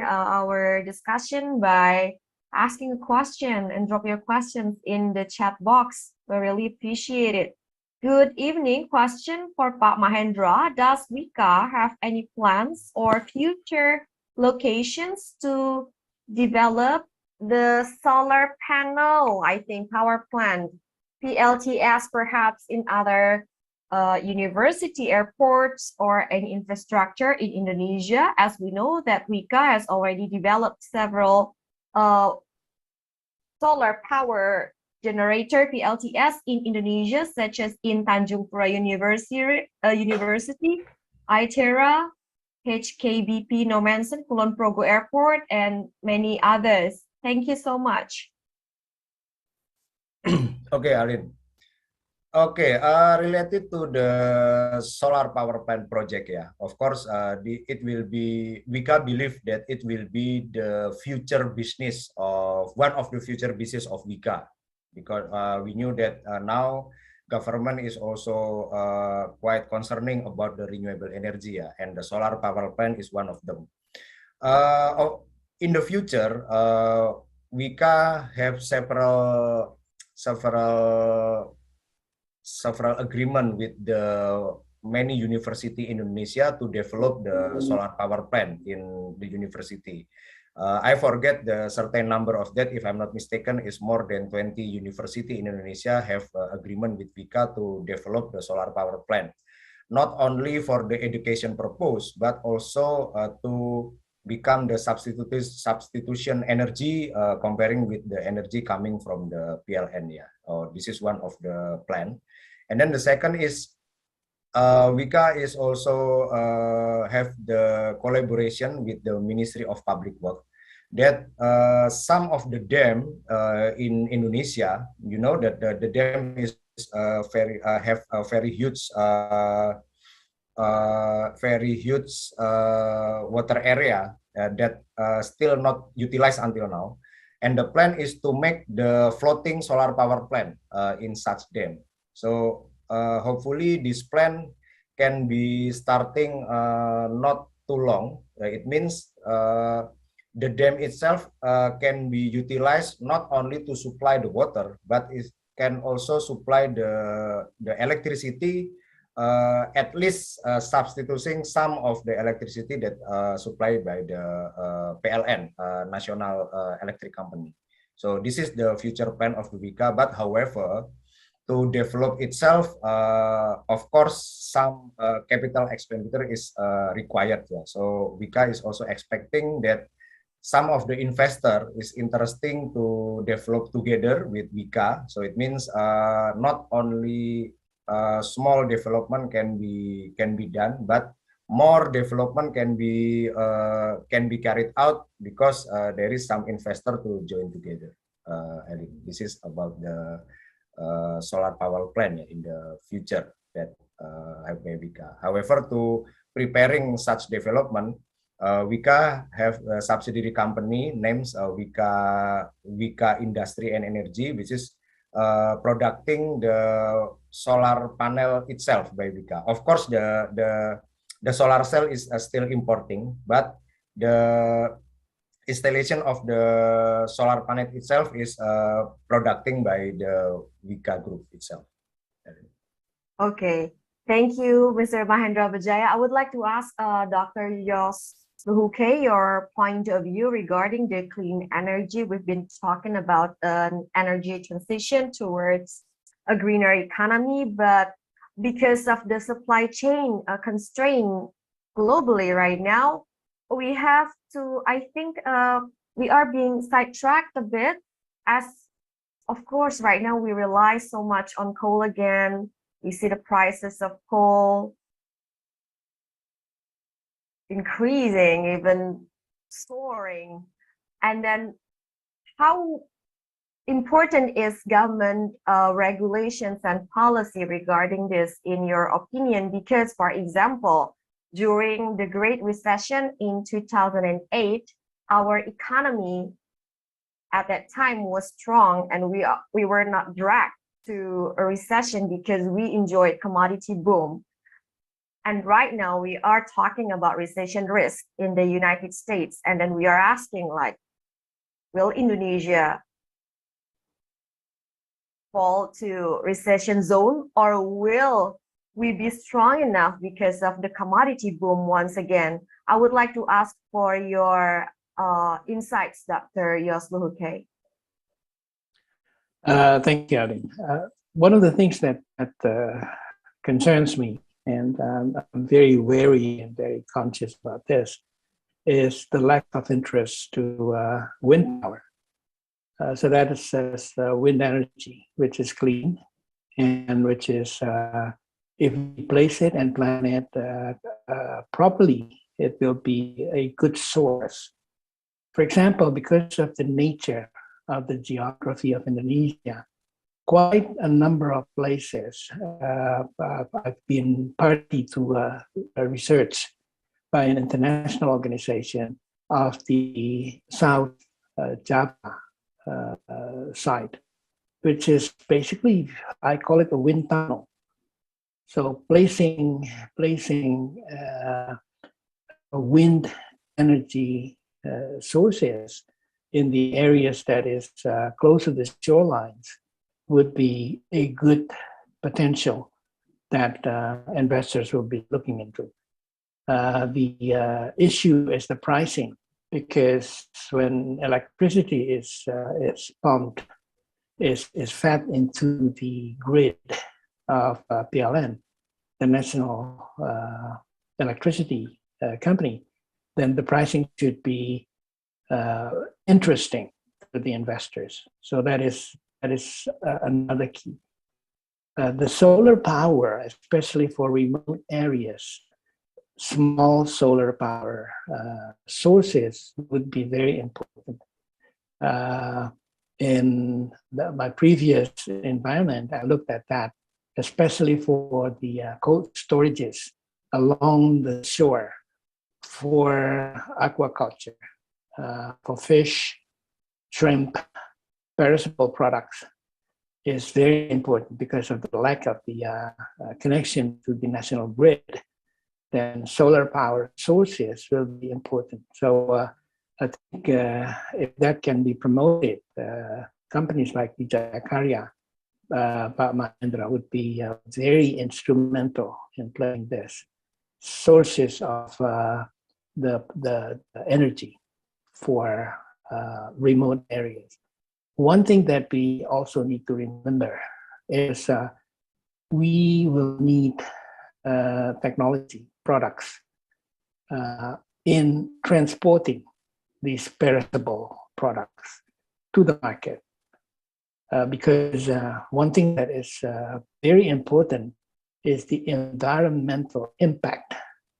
Speaker 1: our discussion by asking a question and drop your questions in the chat box. We really appreciate it. Good evening. Question for Pak Mahendra. Does Wika have any plans or future locations to develop the solar panel, power plant, PLTS, perhaps in other university, airports, or any infrastructure in Indonesia? As we know that Wika has already developed several solar power generator PLTS in Indonesia, such as in Tanjung Pura University, ITERA, HKBP Nomensen, Kulon Progo Airport, and many others. Thank you so much.
Speaker 2: Okay, Arin. Okay, related to the solar power plant project, yeah, of course, Wika believe that it will be the future business of one of the future business of Wika, because we knew that now government is also quite concerning about the renewable energy, yeah, and the solar power plant is one of them. In the future, Wika have several agreement with the many university in Indonesia to develop the solar power plant in the university. I forget the certain number of that. If I'm not mistaken, is more than 20 university in Indonesia have agreement with Wika to develop the solar power plant, not only for the education purpose, but also to become the substitution energy comparing with the energy coming from the PLN. Yeah, this is one of the plan. And then the second is Wika is also have the collaboration with the Ministry of Public Work, that some of the dam in Indonesia, you know that the dam is have a very huge water area that still not utilized until now, and the plan is to make the floating solar power plant in such dam. So hopefully this plan can be starting not too long. It means the dam itself can be utilized not only to supply the water, but it can also supply the electricity at least substituting some of the electricity that supplied by the PLN, National Electric Company. So this is the future plan of the WICA. But however, to develop itself, of course, some capital expenditure is required. Yeah. So WICA is also expecting that some of the investor is interesting to develop together with WICA. So it means not only small development can be done, but more development can be carried out because there is some investor to join together. This is about the solar power plant in the future that have by WICA. However, to preparing such development, WICA have a subsidiary company named WICA Industry and Energy, which is producing the solar panel itself by WICA. Of course, the solar cell is still importing, but the installation of the solar panel itself is producing by the WICA group itself.
Speaker 1: Okay, thank you, Mr. Mahendra Vijaya. I would like to ask Dr. Yos Luhuke your point of view regarding the clean energy. We've been talking about an energy transition towards a greener economy, but because of the supply chain constraint globally right now, we have to, I think we are being sidetracked a bit, as of course right now we rely so much on coal again. We see the prices of coal increasing, even soaring. And then how important is government regulations and policy regarding this, in your opinion? Because, for example, during the Great Recession in 2008, our economy at that time was strong, and we were not dragged to a recession because we enjoyed commodity boom. And right now we are talking about recession risk in the United States. And then we are asking, like, will Indonesia fall to recession zone, or will we be strong enough because of the commodity boom once again? I would like to ask for your insights, Dr. Yos Luhuke.
Speaker 3: Thank you, Aline. One of the things that concerns me, and I'm very wary and very conscious about this, is the lack of interest to wind power. So that is wind energy, which is clean and which is, if we place it and plan it properly, it will be a good source. For example, because of the nature of the geography of Indonesia, quite a number of places I've been party to a research by an international organization of the South Java side, which is basically, I call it a wind tunnel. So placing wind energy sources in the areas that is close to the shorelines would be a good potential that investors will be looking into. The issue is the pricing, because when electricity is pumped, is fed into the grid of PLN, the National Electricity Company, then the pricing should be interesting to the investors. So that is another key. The solar power, especially for remote areas, small solar power sources would be very important. In my previous environment, I looked at that, especially for the cold storages along the shore for aquaculture, for fish, shrimp, perishable products, is very important because of the lack of the connection to the national grid. Then solar power sources will be important. So I think if that can be promoted, companies like Wijaya Karya Pak Mahendra would be very instrumental in playing this. Sources of the energy for remote areas. One thing that we also need to remember is we will need technology products in transporting these perishable products to the market. Because one thing that is very important is the environmental impact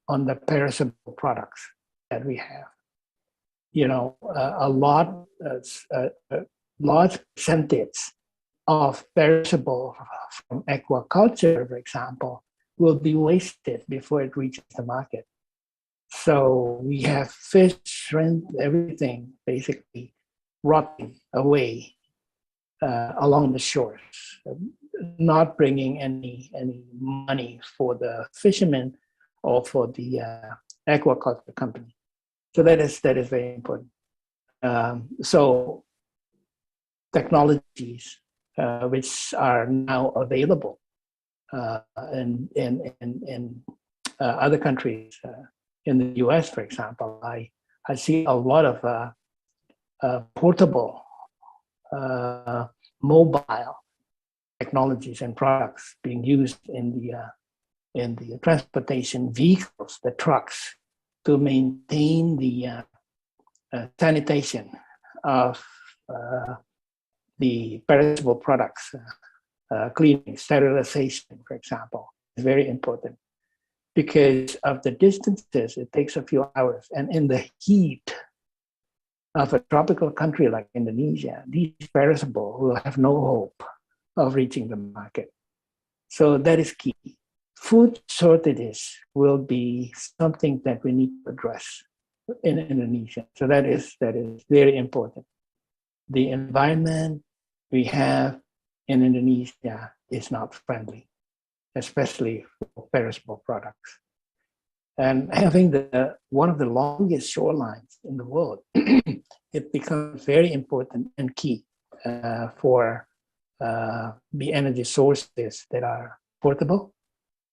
Speaker 3: on the perishable products that we have. You know, a large percentage of perishable from aquaculture, for example, will be wasted before it reaches the market. So we have fish, shrimp, everything basically rotting away along the shores, not bringing any money for the fishermen or for the aquaculture company. So that is very important. So technologies which are now available in other countries, in the US, for example, I see a lot of portable mobile technologies and products being used in the transportation vehicles, the trucks, to maintain the sanitation of the perishable products, cleaning, sterilization, for example, is very important. Because of the distances, it takes a few hours. And in the heat of a tropical country like Indonesia, these perishable will have no hope of reaching the market. So that is key. Food shortages will be something that we need to address in Indonesia. So that is very important. The environment we have in Indonesia is not friendly, especially for perishable products. And having one of the longest shorelines in the world, it becomes very important and key for the energy sources that are portable,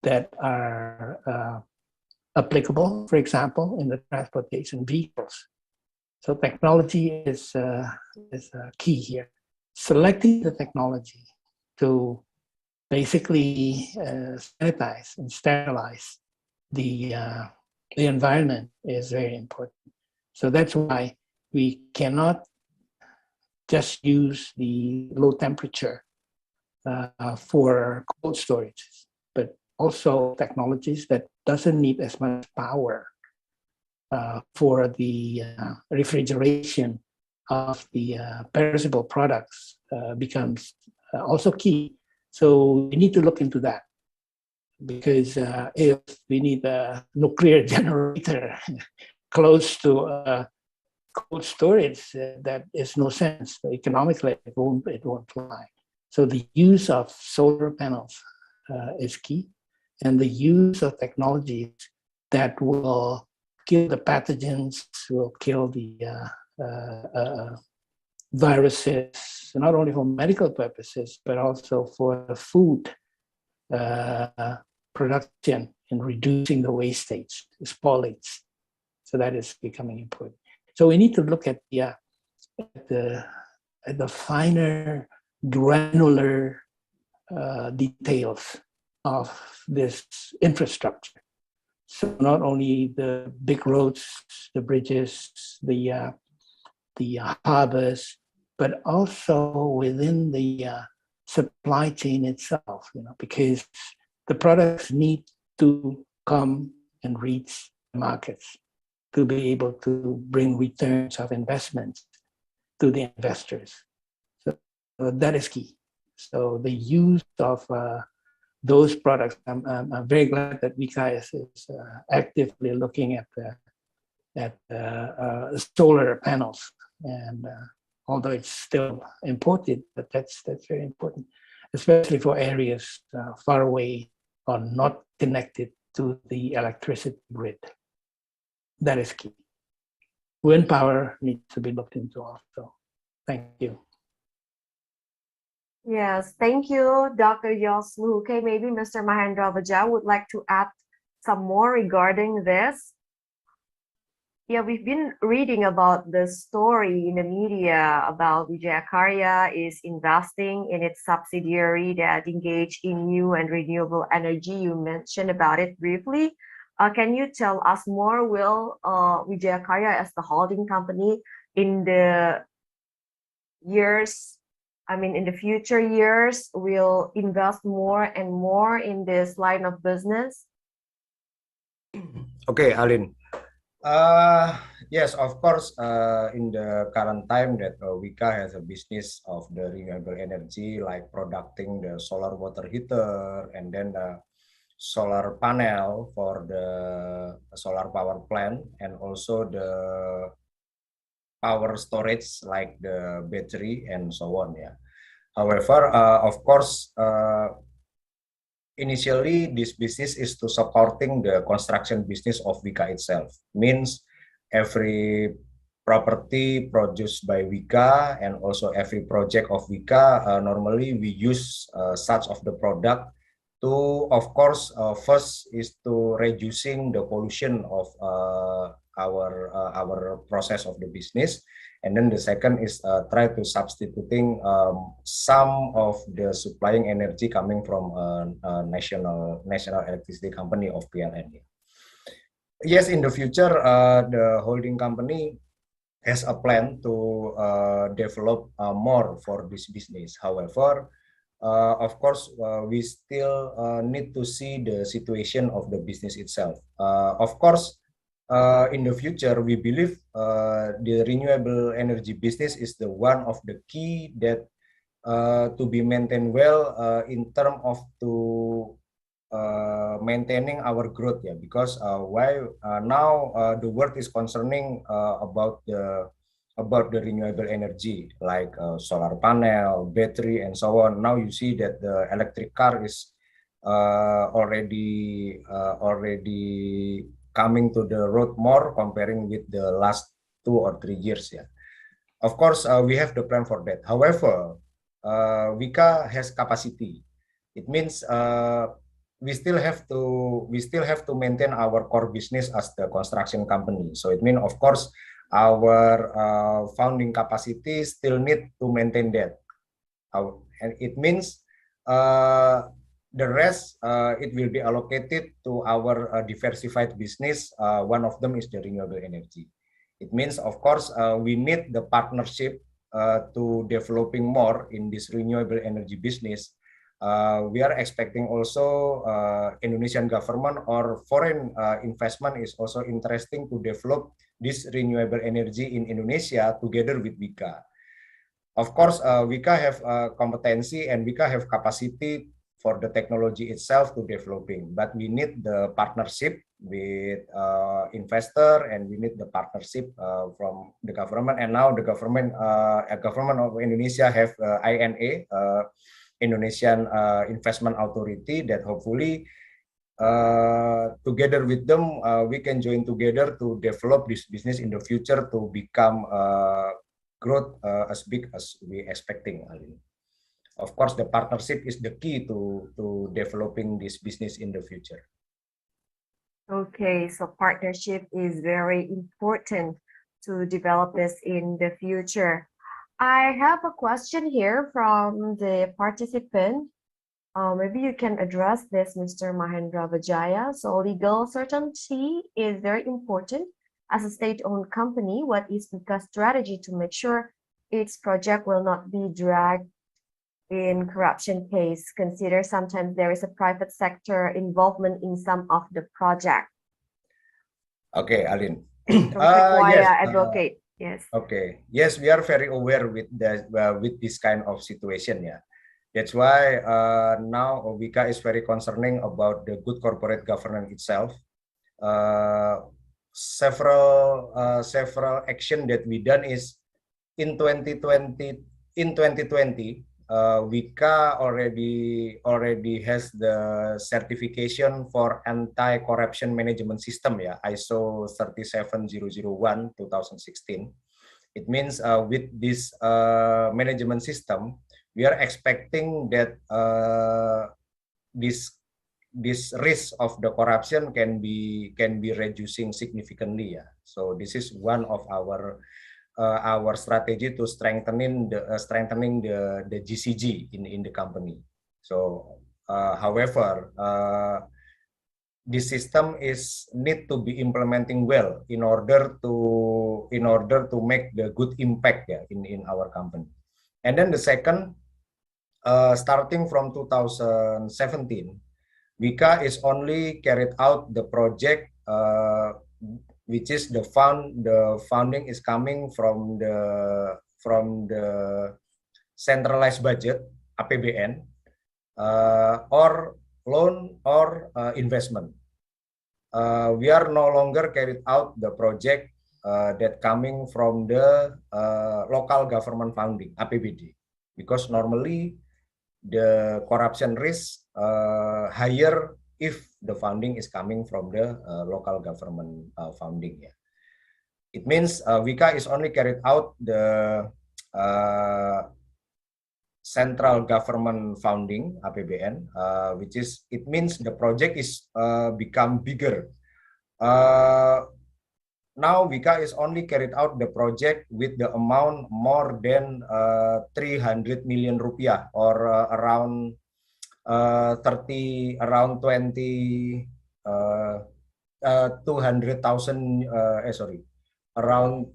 Speaker 3: that are applicable, for example, in the transportation vehicles. So technology is key here. Selecting the technology to basically sanitize and sterilize the environment is very important. So that's why we cannot just use the low temperature for cold storage, but also technologies that doesn't need as much power for the refrigeration of the perishable products becomes also key. So we need to look into that, because if we need a nuclear generator close to cold storage, that is no sense. Economically, it won't fly. So the use of solar panels is key, and the use of technologies that will kill the pathogens, will kill the viruses, not only for medical purposes, but also for the food production and reducing the wastage, the spoilage. So that is becoming important. So we need to look at the finer, granular details of this infrastructure. So not only the big roads, the bridges, the harbors, but also within the supply chain itself. Because the products need to come and reach the markets to be able to bring returns of investments to the investors. So that is key. So the use of those products, I'm very glad that Vika is actively looking at solar panels, and although it's still imported, but that's very important, especially for areas far away or not connected to the electricity grid. That is key. Wind power needs to be looked into also. Thank you.
Speaker 1: Yes, thank you, Dr. Yoslu. Okay, maybe Mr. Mahendra Vijay would like to add some more regarding this. Yeah, we've been reading about the story in the media about Vijayakarya is investing in its subsidiary that engage in new and renewable energy. You mentioned about it briefly. Can you tell us more? Will Vijayakarya as the holding company in the years, I mean, in the future years, will invest more and more in this line of business?
Speaker 2: Okay, Alin. Yes, of course, in the current time that Wika has a business of the renewable energy, like producing the solar water heater and then the solar panel for the solar power plant and also the power storage like the battery and so on. Yeah. However, of course, initially this business is to supporting the construction business of Wika itself. Means every property produced by Wika and also every project of Wika, normally we use such of the product to, of course, first is to reducing the pollution of our process of the business, and then the second is try to substituting some of the supplying energy coming from national electricity company of PLN. Yes, in the future, the holding company has a plan to develop more for this business. However, of course, we still need to see the situation of the business itself. Of course, in the future, we believe the renewable energy business is the one of the key that to be maintained well in terms of to maintaining our growth, yeah, because why now the world is concerning about the renewable energy like solar panel, battery, and so on. Now you see that the electric car is already coming to the road more comparing with the last 2 or 3 years. Yeah, of course we have the plan for that. However, Wika has capacity. It means we still have to maintain our core business as the construction company. So it means, of course, our founding capacity still need to maintain that. And it means the rest it will be allocated to our diversified business. One of them is the renewable energy. It means, of course, we need the partnership to developing more in this renewable energy business. We are expecting also Indonesian government or foreign investment is also interesting to develop this renewable energy in Indonesia together with Wika. Of course, Wika have competency and Wika have capacity for the technology itself to developing, but we need the partnership with investor and we need the partnership from the government. And now the government of Indonesia have INA, Indonesian Investment Authority, that hopefully together with them we can join together to develop this business in the future to become growth as big as we expecting, Alin. Of course, the partnership is the key to developing this business in the future.
Speaker 1: Okay, so partnership is very important to develop this in the future. I have a question here from the participant. Maybe you can address this, Mr. Mahendra Vijaya. So legal certainty is very important as a state-owned company. What is Wika's strategy to make sure its project will not be dragged in corruption case? Consider sometimes there is a private sector involvement in some of the project.
Speaker 2: Okay, Alin.
Speaker 1: Require
Speaker 2: Yes.
Speaker 1: advocate. Yes.
Speaker 2: Okay. Yes, we are very aware with this kind of situation. Yeah. That's why now Wika is very concerning about the good corporate governance itself. Several action that we done is in 2020. In 2020, Wika already has the certification for anti-corruption management system. Yeah, ISO 37001 2016. It means with this management system, we are expecting that this risk of the corruption can be reducing significantly. Yeah. So this is one of our strategy to strengthening the GCG in the company. So however, this system is need to be implementing well in order to make the good impact, yeah, in our company. And then the second, starting from 2017, Wika is only carried out the project which is the funding is coming from the centralized budget APBN, or loan or investment. We are no longer carried out the project that coming from the local government funding APBD, because normally the corruption risk higher if the funding is coming from the local government funding. Yeah. It means Wika is only carried out the central government funding APBN, which is, it means the project is become bigger. Now Wika is only carried out the project with the amount more than 300 million rupiah, or around 200,000, around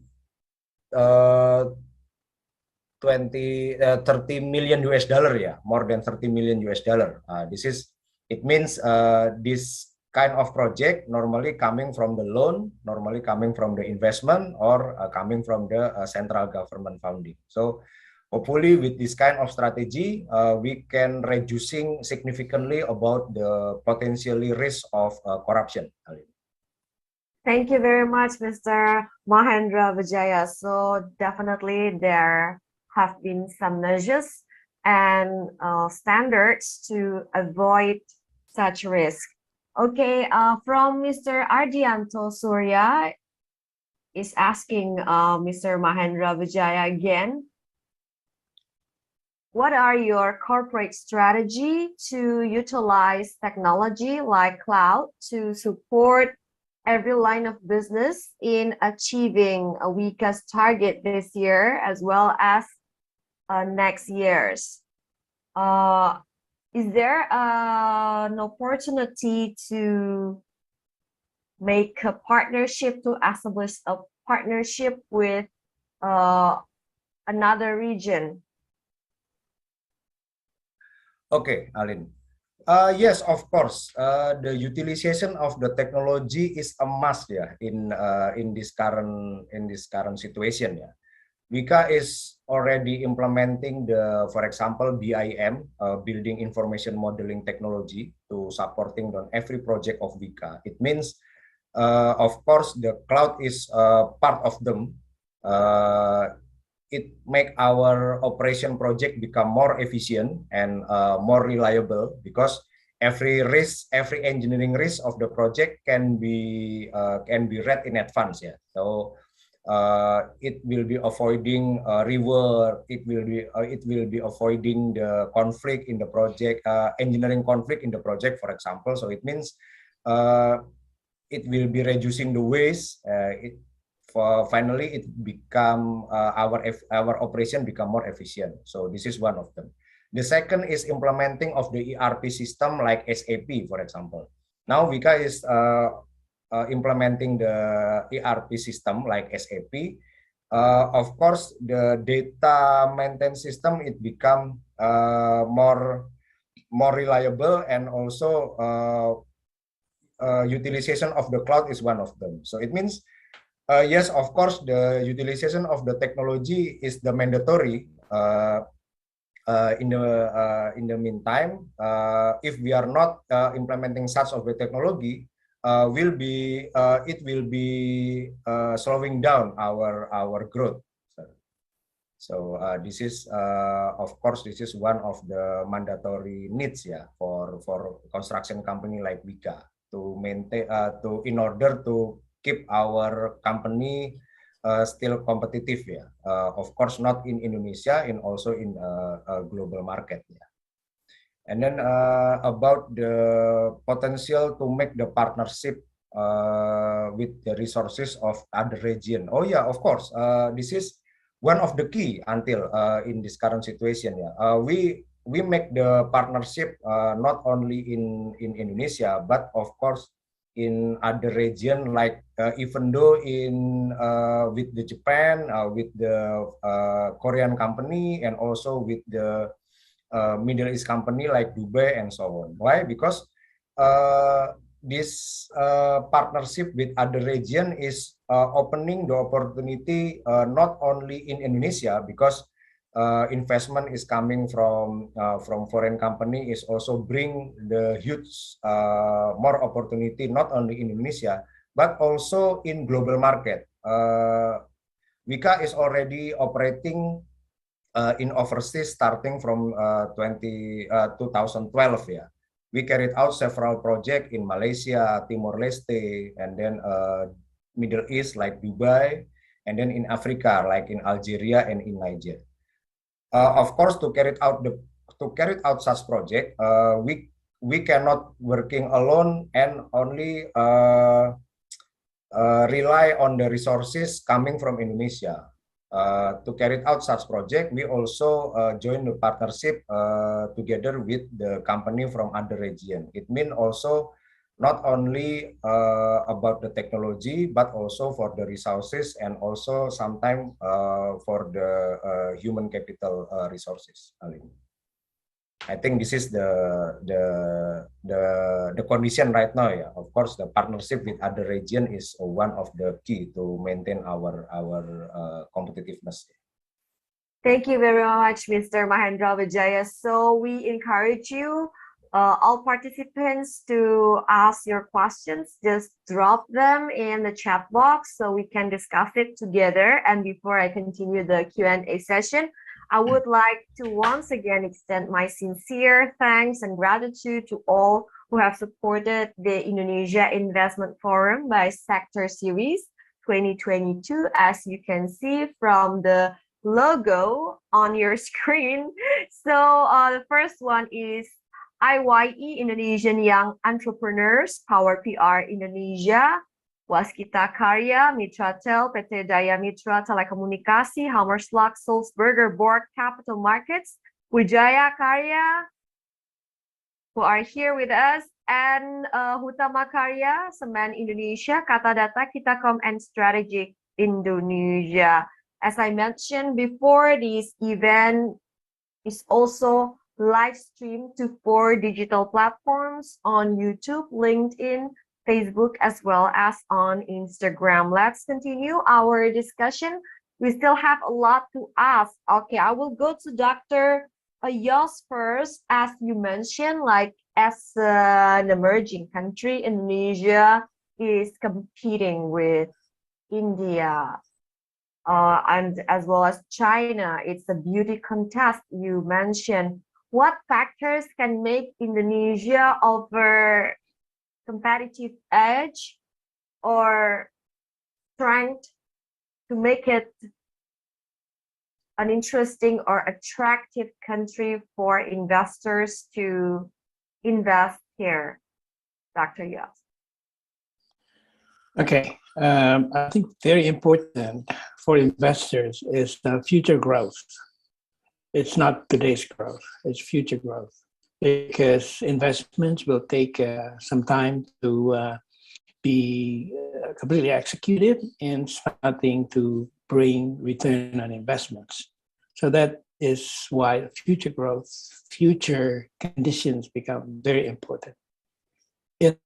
Speaker 2: 30 million US dollar, yeah, more than 30 million US dollar. It means this kind of project normally coming from the loan, normally coming from the investment, or coming from the central government funding. So hopefully with this kind of strategy, we can reducing significantly about the potentially risk of corruption.
Speaker 1: Thank you very much, Mr. Mahendra Vijaya. So definitely there have been some measures and standards to avoid such risk. Okay, from Mr. Ardianto Surya is asking Mr. Mahendra Vijaya again, what are your corporate strategy to utilize technology like cloud to support every line of business in achieving a Wika's target this year as well as next year's? Is there an opportunity to make a partnership, to establish a partnership with another region?
Speaker 2: Okay, Alin. Yes, of course. The utilization of the technology is a must, yeah, in this current situation, yeah. Wika is already implementing for example, BIM, Building Information Modeling Technology, to supporting on every project of Wika. It means, of course, the cloud is part of them. It make our operation project become more efficient and more reliable, because every engineering risk of the project can be read in advance. Yeah, so it will be avoiding rework. It will be avoiding the conflict in the project, engineering conflict in the project, for example. So it means it will be reducing the waste. Finally it become our operation become more efficient. So this is one of them. The second is implementing of the ERP system like SAP, for example. Now Wika is implementing the ERP system like SAP. Of course, the data maintenance system, it become more reliable, and also utilization of the cloud is one of them. So it means, yes, of course, the utilization of the technology is the mandatory. In the meantime, if we are not implementing such of the technology, it will be slowing down our growth. So this is of course, this is one of the mandatory needs, yeah, for construction company like Wika, to maintain in order to keep our company still competitive, yeah. Of course, not in Indonesia, and also in a global market, yeah. And then about the potential to make the partnership with the resources of other region. Oh yeah, of course. This is one of the key until in this current situation. Yeah, we make the partnership not only in Indonesia, but of course in other region, like even though in with the Japan, with the Korean company, and also with the Middle East company like Dubai and so on. Why? Because this partnership with other region is opening the opportunity not only in Indonesia, because investment is coming from foreign company, is also bring the huge more opportunity not only in Indonesia but also in global market. Wika is already operating in overseas starting from 2012, yeah. We carried out several projects in Malaysia, Timor Leste, and then Middle East like Dubai, and then in Africa like in Algeria and in Niger. Of course, to carry out such project, we cannot working alone and only rely on the resources coming from Indonesia. To carry out such project, we also join the partnership together with the company from other region. It means also not only about the technology, but also for the resources, and also sometimes for the human capital resources. I think this is the condition right now. Yeah, of course, the partnership with other region is one of the key to maintain our competitiveness.
Speaker 1: Thank you very much, Mr. Mahendra Wijaya. So we encourage you, all participants, to ask your questions. Just drop them in the chat box so we can discuss it together. And before I continue the Q&A session, I would like to once again extend my sincere thanks and gratitude to all who have supported the Indonesia Investment Forum by Sector Series 2022, as you can see from the logo on your screen. So the first one is IYE, Indonesian Young Entrepreneurs, Power PR Indonesia, Waskita Karya, Mitratel, PT Daya Mitra Telekomunikasi, Hammerslag, Sulzberger, Borg Capital Markets, Wijaya Karya, who are here with us, and Hutama Karya, Semen Indonesia, Kata Data, Kitacom, and Strategic Indonesia. As I mentioned before, this event is also live streamed to 4 digital platforms on YouTube, LinkedIn, Facebook, as well as on Instagram. Let's continue our discussion. We still have a lot to ask. Okay, I will go to Dr. Yos first. As you mentioned, like as an emerging country, Indonesia is competing with India and as well as China. It's a beauty contest you mentioned. What factors can make Indonesia offer competitive edge or strength to make it an interesting or attractive country for investors to invest here, Dr. Yos?
Speaker 3: Okay, I think very important for investors is future growth. It's not today's growth, it's future growth. Because investments will take some time to be completely executed and starting to bring return on investments. So that is why future growth, future conditions become very important. In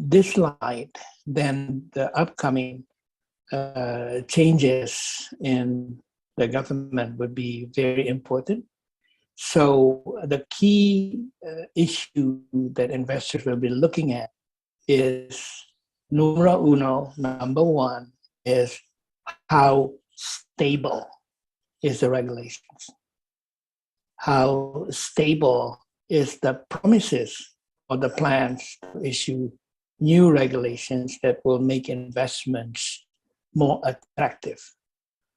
Speaker 3: this light, then the upcoming changes in the government would be very important. So the key issue that investors will be looking at is numero uno, number one, is how stable is the regulations? How stable is the promises or the plans to issue new regulations that will make investments more attractive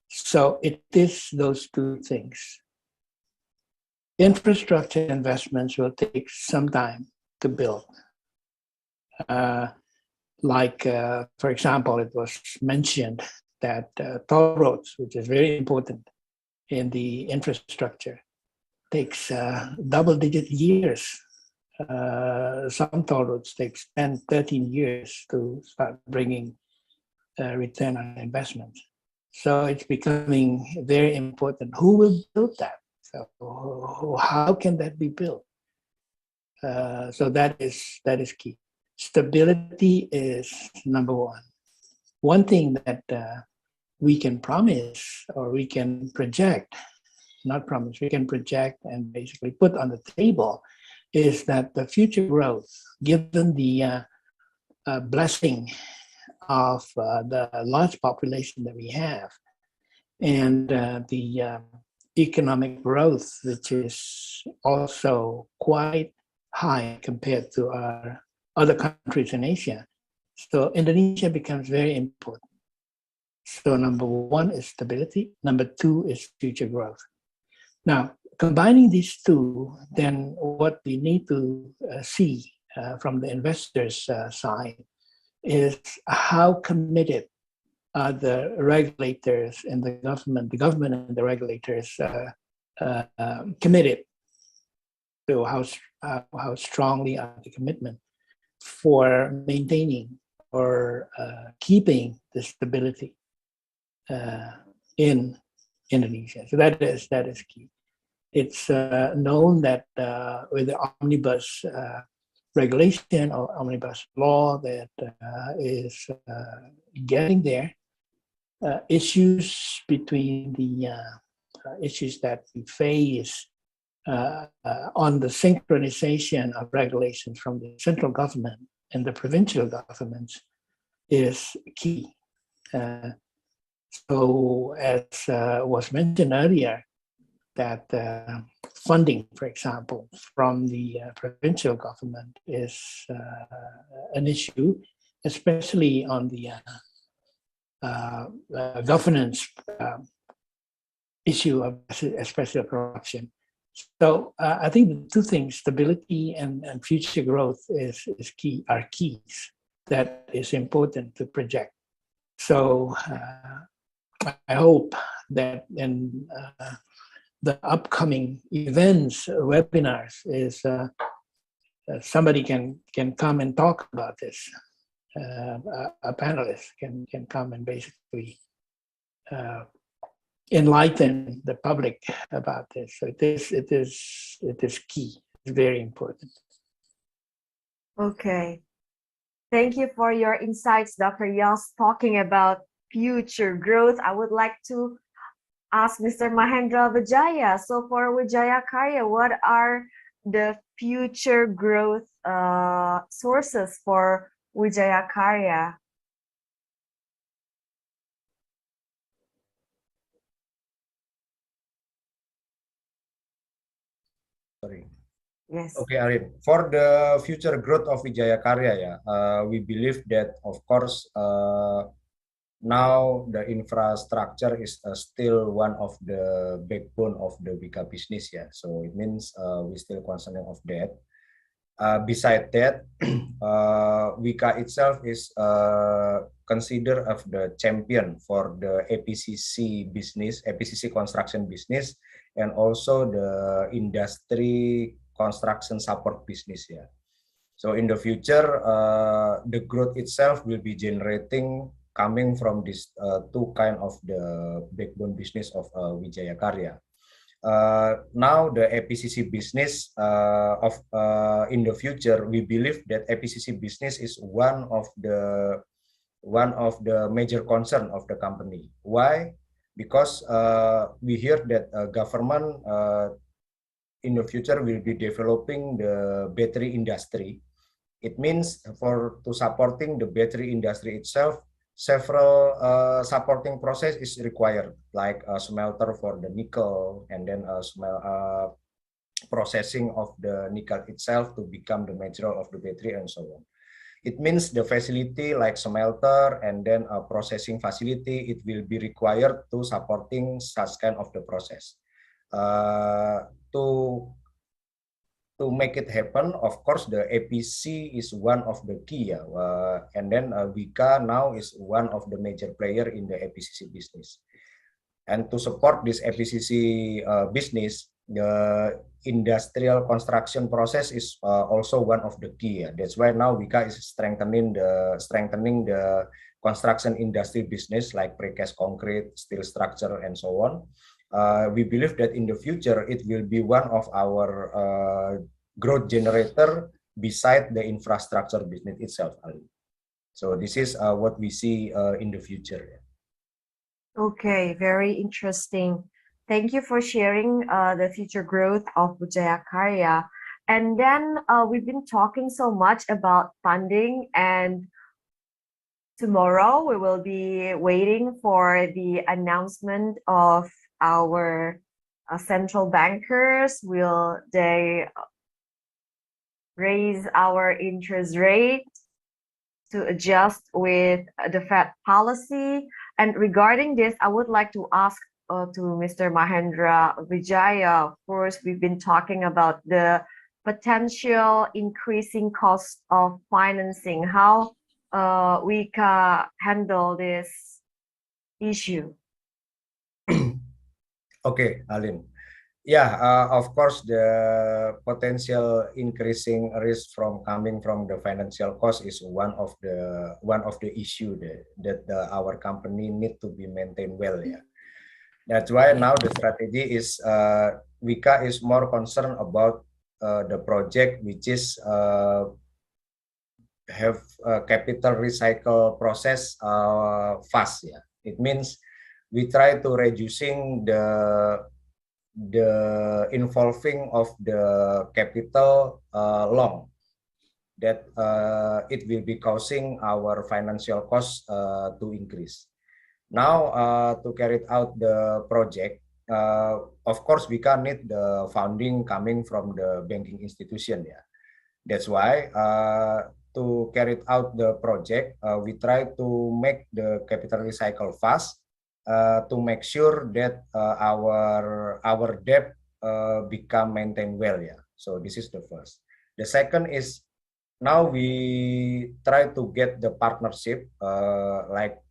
Speaker 3: So it is those two things. Infrastructure investments will take some time to build. For example, it was mentioned that toll roads, which is very important in the infrastructure, takes double-digit years. Some toll roads takes 10, 13 years to start bringing return on investment. So it's becoming very important. Who will build that? So how can that be built? So that is key. Stability is number one. One thing that we can promise or we can project, not promise, we can project and basically put on the table is that the future growth, given the blessing of the large population that we have and the economic growth, which is also quite high compared to our other countries in Asia. So Indonesia becomes very important. So number one is stability. Number two is future growth. Now, combining these two, then what we need to see from the investors' side is how committed are the regulators and the government and the regulators committed to how strongly are the commitment for maintaining or keeping the stability in Indonesia. So that is key. It's known that with the omnibus regulation or omnibus law that is getting there, issues between the issues that we face on the synchronization of regulations from the central government and the provincial governments is key. So as was mentioned earlier, that funding, for example, from the provincial government is an issue, especially on the governance issue of especially corruption. So I think the two things, stability and future growth is key, are keys that is important to project. So I hope that in the upcoming events, webinars, is somebody can come and talk about this. A panelist can come and basically enlighten the public about this. So it is key. It's very important.
Speaker 1: Okay. Thank you for your insights, Dr. Yos, talking about future growth. I would like to ask Mr. Mahendra Vijaya. So for Wijaya Karya, what are the future growth sources for Wijaya Karya?
Speaker 2: Sorry.
Speaker 1: Yes.
Speaker 2: Okay, Arin. For the future growth of Wijaya Karya, we believe that, of course, now the infrastructure is still one of the backbone of the Wika business. So it means we still concerned of that. Beside that, Wika itself is considered of the champion for the APCC business, APCC construction business, and also the industry construction support business. So in the future, the growth itself will be generating coming from these two kind of the backbone business of Wijaya Karya. Now the APCC business in the future, we believe that APCC business is one of the major concern of the company. Why? Because we hear that government in the future will be developing the battery industry. It means to supporting the battery industry itself, several supporting process is required, like a smelter for the nickel, and then processing of the nickel itself to become the material of the battery, and so on. It means the facility like smelter and then a processing facility, it will be required to supporting such kind of the process. To make it happen, of course, the APC is one of the key, and then Wika now is one of the major player in the APCC business. And to support this APCC business, the industrial construction process is also one of the key. That's why now Wika is strengthening the construction industry business like precast concrete, steel structure, and so on. We believe that in the future it will be one of our growth generator beside the infrastructure business itself. So this is what we see in the future.
Speaker 1: Okay, very interesting. Thank you for sharing the future growth of Wijaya Karya. And then we've been talking so much about funding, and tomorrow we will be waiting for the announcement of our central bankers. Will they raise our interest rate to adjust with the Fed policy? And regarding this, I would like to ask to Mr. Mahendra Wijaya. Of course, we've been talking about the potential increasing cost of financing. How we can handle this issue?
Speaker 2: Okay, Alin. Yeah, of course, the potential increasing risk coming from the financial cost is one of the issue that our company need to be maintained well. Yeah, that's why now the strategy is Wika is more concerned about the project which is have a capital recycle process fast. Yeah, it means we try to reducing the involving of the capital long, that it will be causing our financial costs to increase. Now to carry out the project, of course we can need the funding coming from the banking institution. Yeah, that's why to carry out the project, we try to make the capital recycle fast, to make sure that our debt become maintained well. Yeah, so this is the first. The second is now we try to get the partnership like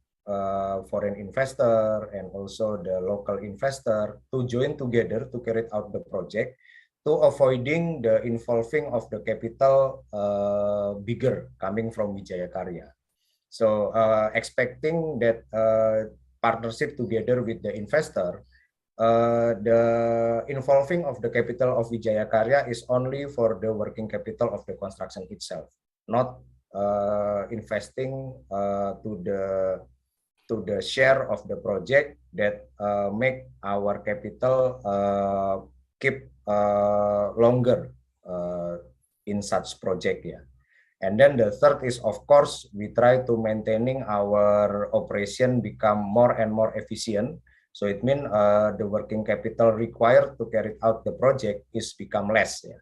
Speaker 2: foreign investor and also the local investor to join together to carry out the project, to avoiding the involving of the capital bigger coming from Wijaya Karya. So expecting that partnership together with the investor, the involving of the capital of Wijaya Karya is only for the working capital of the construction itself, not investing to the share of the project that make our capital keep longer in such project. Yeah. And then the third is, of course, we try to maintaining our operation become more and more efficient. So it means the working capital required to carry out the project is become less. Yeah.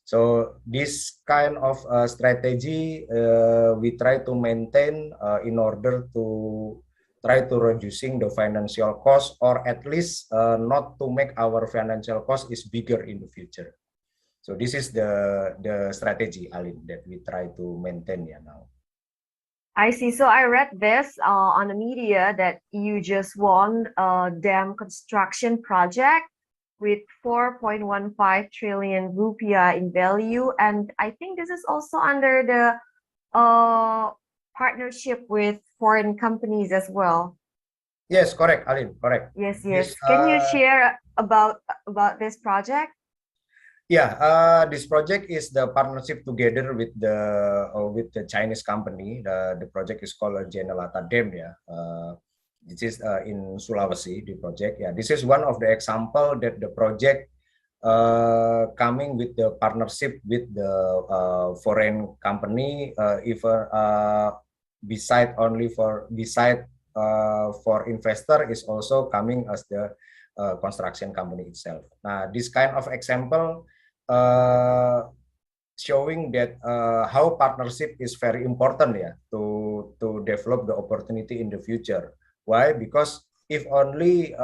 Speaker 2: So this kind of strategy we try to maintain in order to try to reducing the financial cost, or at least not to make our financial cost is bigger in the future. So this is the strategy, Alin, that we try to maintain now.
Speaker 1: I see. So I read this on the media that you just won a dam construction project with 4.15 trillion rupiah in value. And I think this is also under the partnership with foreign companies as well.
Speaker 2: Yes, correct, Alin, correct.
Speaker 1: Yes, yes. Can you share about this project?
Speaker 2: Yeah, this project is the partnership together with the Chinese company. The project is called Jenelata Dam. Yeah, this is in Sulawesi. The project. Yeah, this is one of the example that the project coming with the partnership with the foreign company. Beside for investor is also coming as the construction company itself. Now, this kind of example showing that how partnership is very important to develop the opportunity in the future. Why? Because if only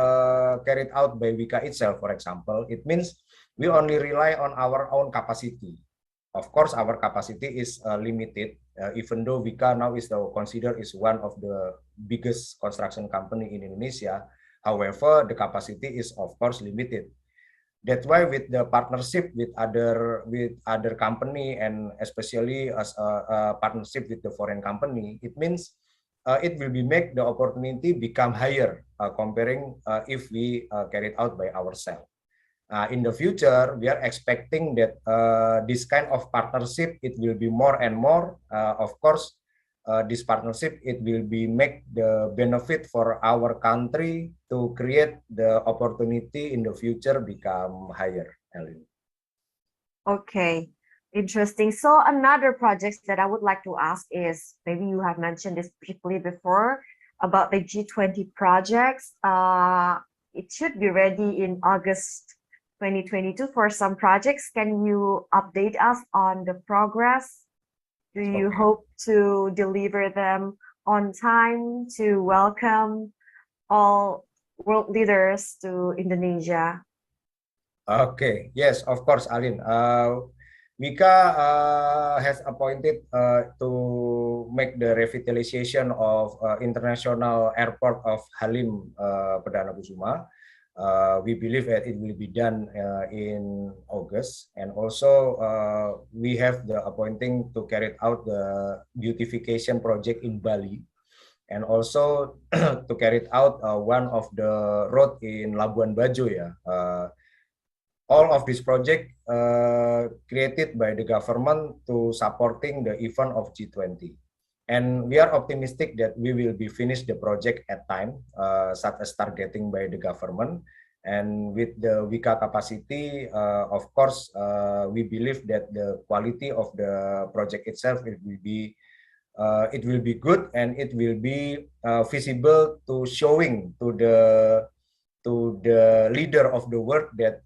Speaker 2: carried out by Wika itself, for example, it means we only rely on our own capacity. Of course, our capacity is limited, even though Wika now is considered is one of the biggest construction company in Indonesia. However, the capacity is of course limited. That's why with the partnership with other company, and especially as a partnership with the foreign company, it means it will be make the opportunity become higher comparing if we carry it out by ourselves. In the future, we are expecting that this kind of partnership, it will be more and more. Of course, this partnership, it will be make the benefit for our country to create the opportunity in the future become higher, Ellen.
Speaker 1: Okay, interesting. So another project that I would like to ask is, maybe you have mentioned this briefly before, about the G20 projects. It should be ready in August 2022 for some projects. Can you update us on the progress? Do you
Speaker 2: Okay.
Speaker 1: hope to deliver them on time to welcome all world leaders to Indonesia?
Speaker 2: Okay, yes, of course, Alin. Mika has appointed to make the revitalization of international airport of Halim Perdana Kusuma. We believe that it will be done in August, and also we have the appointing to carry out the beautification project in Bali, and also to carry out one of the road in Labuan Bajo, all of this project created by the government to supporting the event of G20. And we are optimistic that we will be finished the project at time, such as targeting by the government. And with the Wika capacity, of course, we believe that the quality of the project itself, it will be good, and it will be visible to showing to the leader of the world that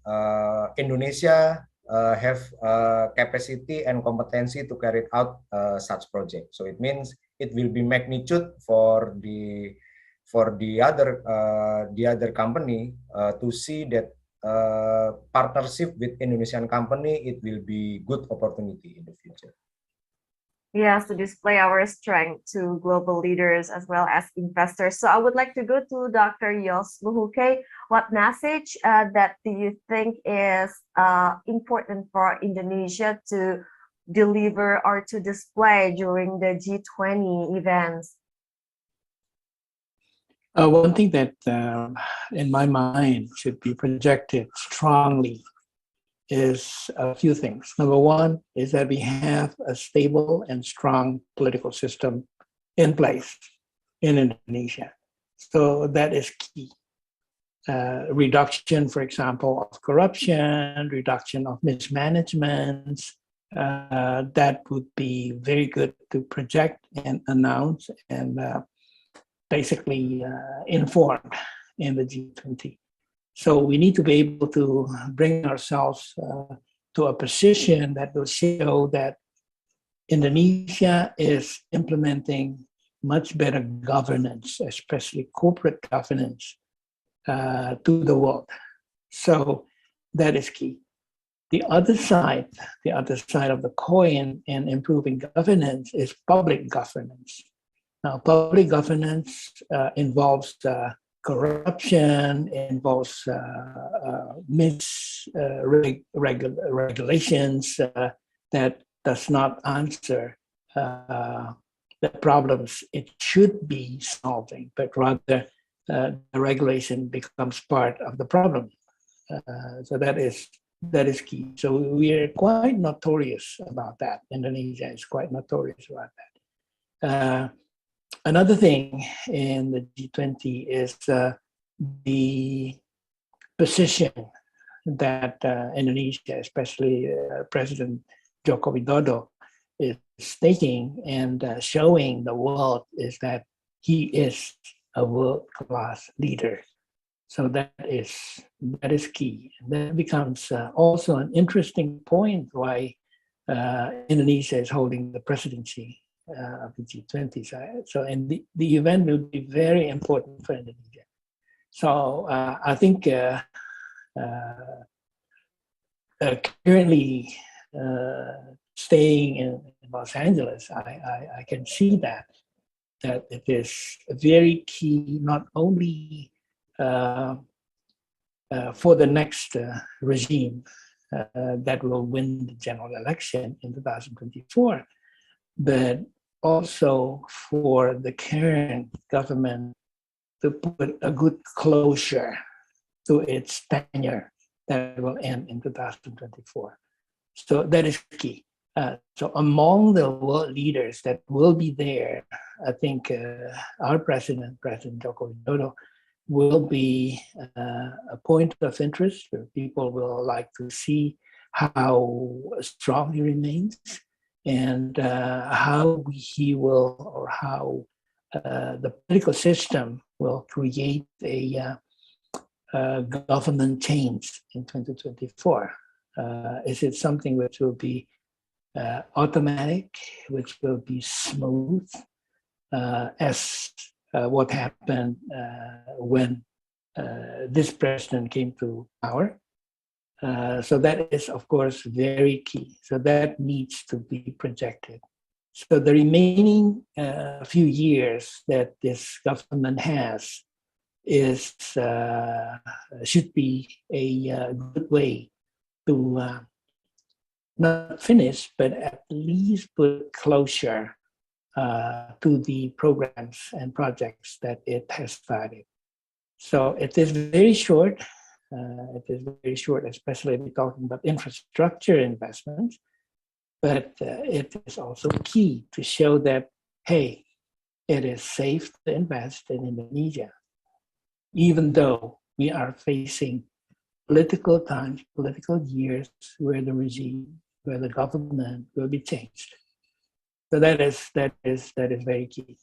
Speaker 2: Indonesia have capacity and competency to carry out such project. So it means it will be magnitude for the other company to see that partnership with Indonesian company, it will be good opportunity in the future.
Speaker 1: Yes, to display our strength to global leaders as well as investors. So I would like to go to Dr. Yos Luhuke. What message that do you think is important for Indonesia to deliver or to display during the G20 events?
Speaker 3: One thing that in my mind should be projected strongly is a few things. Number one is that we have a stable and strong political system in place in Indonesia. So that is key. Reduction, for example, of corruption, reduction of mismanagement, that would be very good to project and announce and basically inform in the G20. So we need to be able to bring ourselves to a position that will show that Indonesia is implementing much better governance, especially corporate governance, to the world. So that is key. The other side of the coin in improving governance is public governance. Now, public governance involves corruption, involves regulations that does not answer the problems it should be solving, but rather the regulation becomes part of the problem. So that is key. So we are quite notorious about that. Indonesia is quite notorious about that. Another thing in the G20 is the position that Indonesia, especially President Joko Widodo, is taking and showing the world is that he is a world-class leader. So that is key. That becomes also an interesting point why Indonesia is holding the presidency of the G20. So and the event will be very important for Indonesia. So I think currently staying in Los Angeles, I can see that it is very key, not only for the next regime that will win the general election in 2024, but also for the current government to put a good closure to its tenure that will end in 2024. So that is key. So among the world leaders that will be there, I think our President Joko Widodo, will be a point of interest where people will like to see how strong he remains and how he will, or how the political system will create a government change in 2024. Is it something which will be automatic, which will be smooth, as what happened when this president came to power? So that is, of course, very key. So that needs to be projected. So the remaining few years that this government has is should be a good way to not finish, but at least put closure to the programs and projects that it has started. So it is very short. It is very short, especially if we're talking about infrastructure investments. But it is also key to show that, hey, it is safe to invest in Indonesia, even though we are facing political times, political years where the regime, where the government will be changed. So that is very key.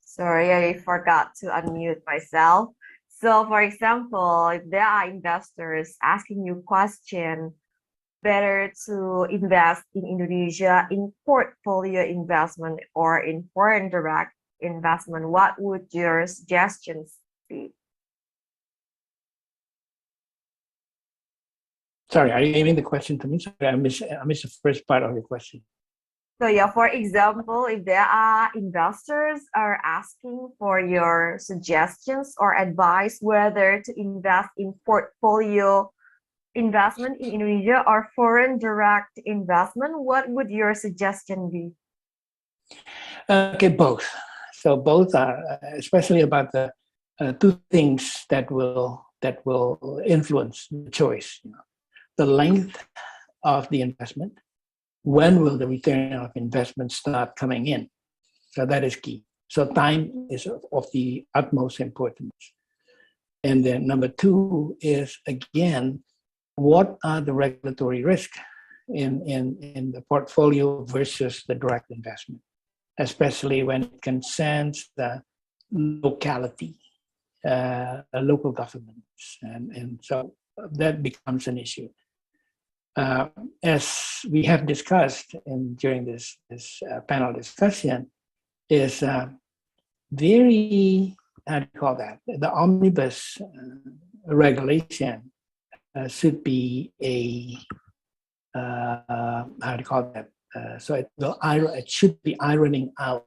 Speaker 1: Sorry, I forgot to unmute myself. So, for example, if there are investors asking you question, better to invest in Indonesia in portfolio investment or in foreign direct investment, what would your suggestions be?
Speaker 3: Sorry, are you aiming the question to me? Sorry, I missed the first part of your question.
Speaker 1: So yeah, for example, if there are investors are asking for your suggestions or advice whether to invest in portfolio investment in Indonesia or foreign direct investment, what would your suggestion be?
Speaker 3: Okay, both. So both are, especially about the two things that will influence the choice. The length of the investment. When will the return of investment start coming in? So that is key. So time is of the utmost importance. And then number two is, again, what are the regulatory risks in the portfolio versus the direct investment, especially when it concerns the locality, local governments. And so that becomes an issue. As we have discussed during this panel discussion, is very, how do you call that? The omnibus regulation should be a, how do you call that? So it should be ironing out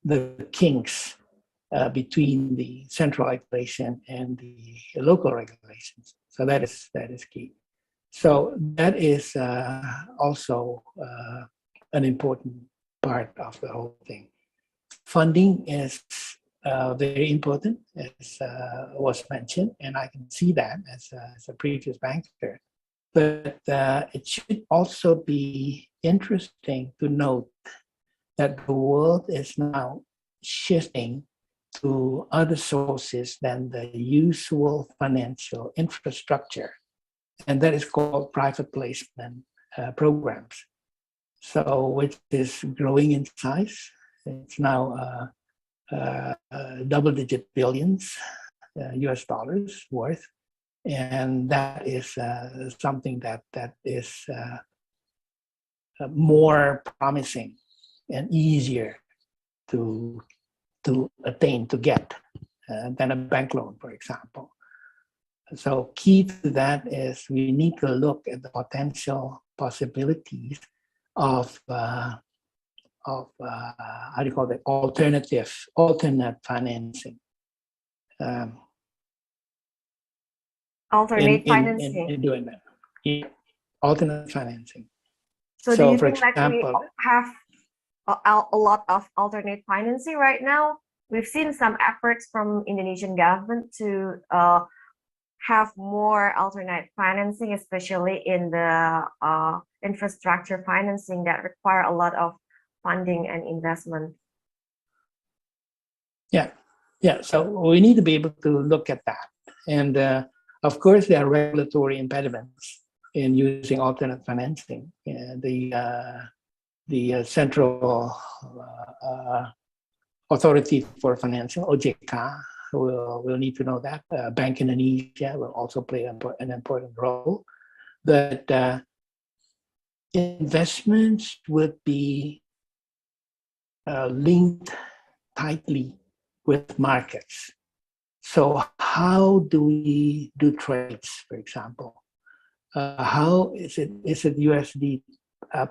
Speaker 3: the kinks between the central regulation and the local regulations. So that is key. So that is also an important part of the whole thing. Funding is very important, as was mentioned, and I can see that as a previous banker. But it should also be interesting to note that the world is now shifting to other sources than the usual financial infrastructure. And that is called private placement programs. so which is growing in size. It's now double-digit billions US dollars worth, and that is something that is more promising and easier to attain, to get than a bank loan, for example. So key to that is we need to look at the potential possibilities of how do you call it, alternate financing.
Speaker 1: Alternate financing.
Speaker 3: In doing that. Yeah. Alternate financing.
Speaker 1: So do you
Speaker 3: for
Speaker 1: think that we
Speaker 3: example,
Speaker 1: have a lot of alternate financing right now? We've seen some efforts from Indonesian government to have more alternate financing, especially in the infrastructure financing that require a lot of funding and investment.
Speaker 3: Yeah. So we need to be able to look at that. And of course, there are regulatory impediments in using alternate financing. The Central Authority for Financing, OJK, will need to know that. Bank Indonesia will also play an important role. But investments would be linked tightly with markets. So how do we do trades, for example? How is it USD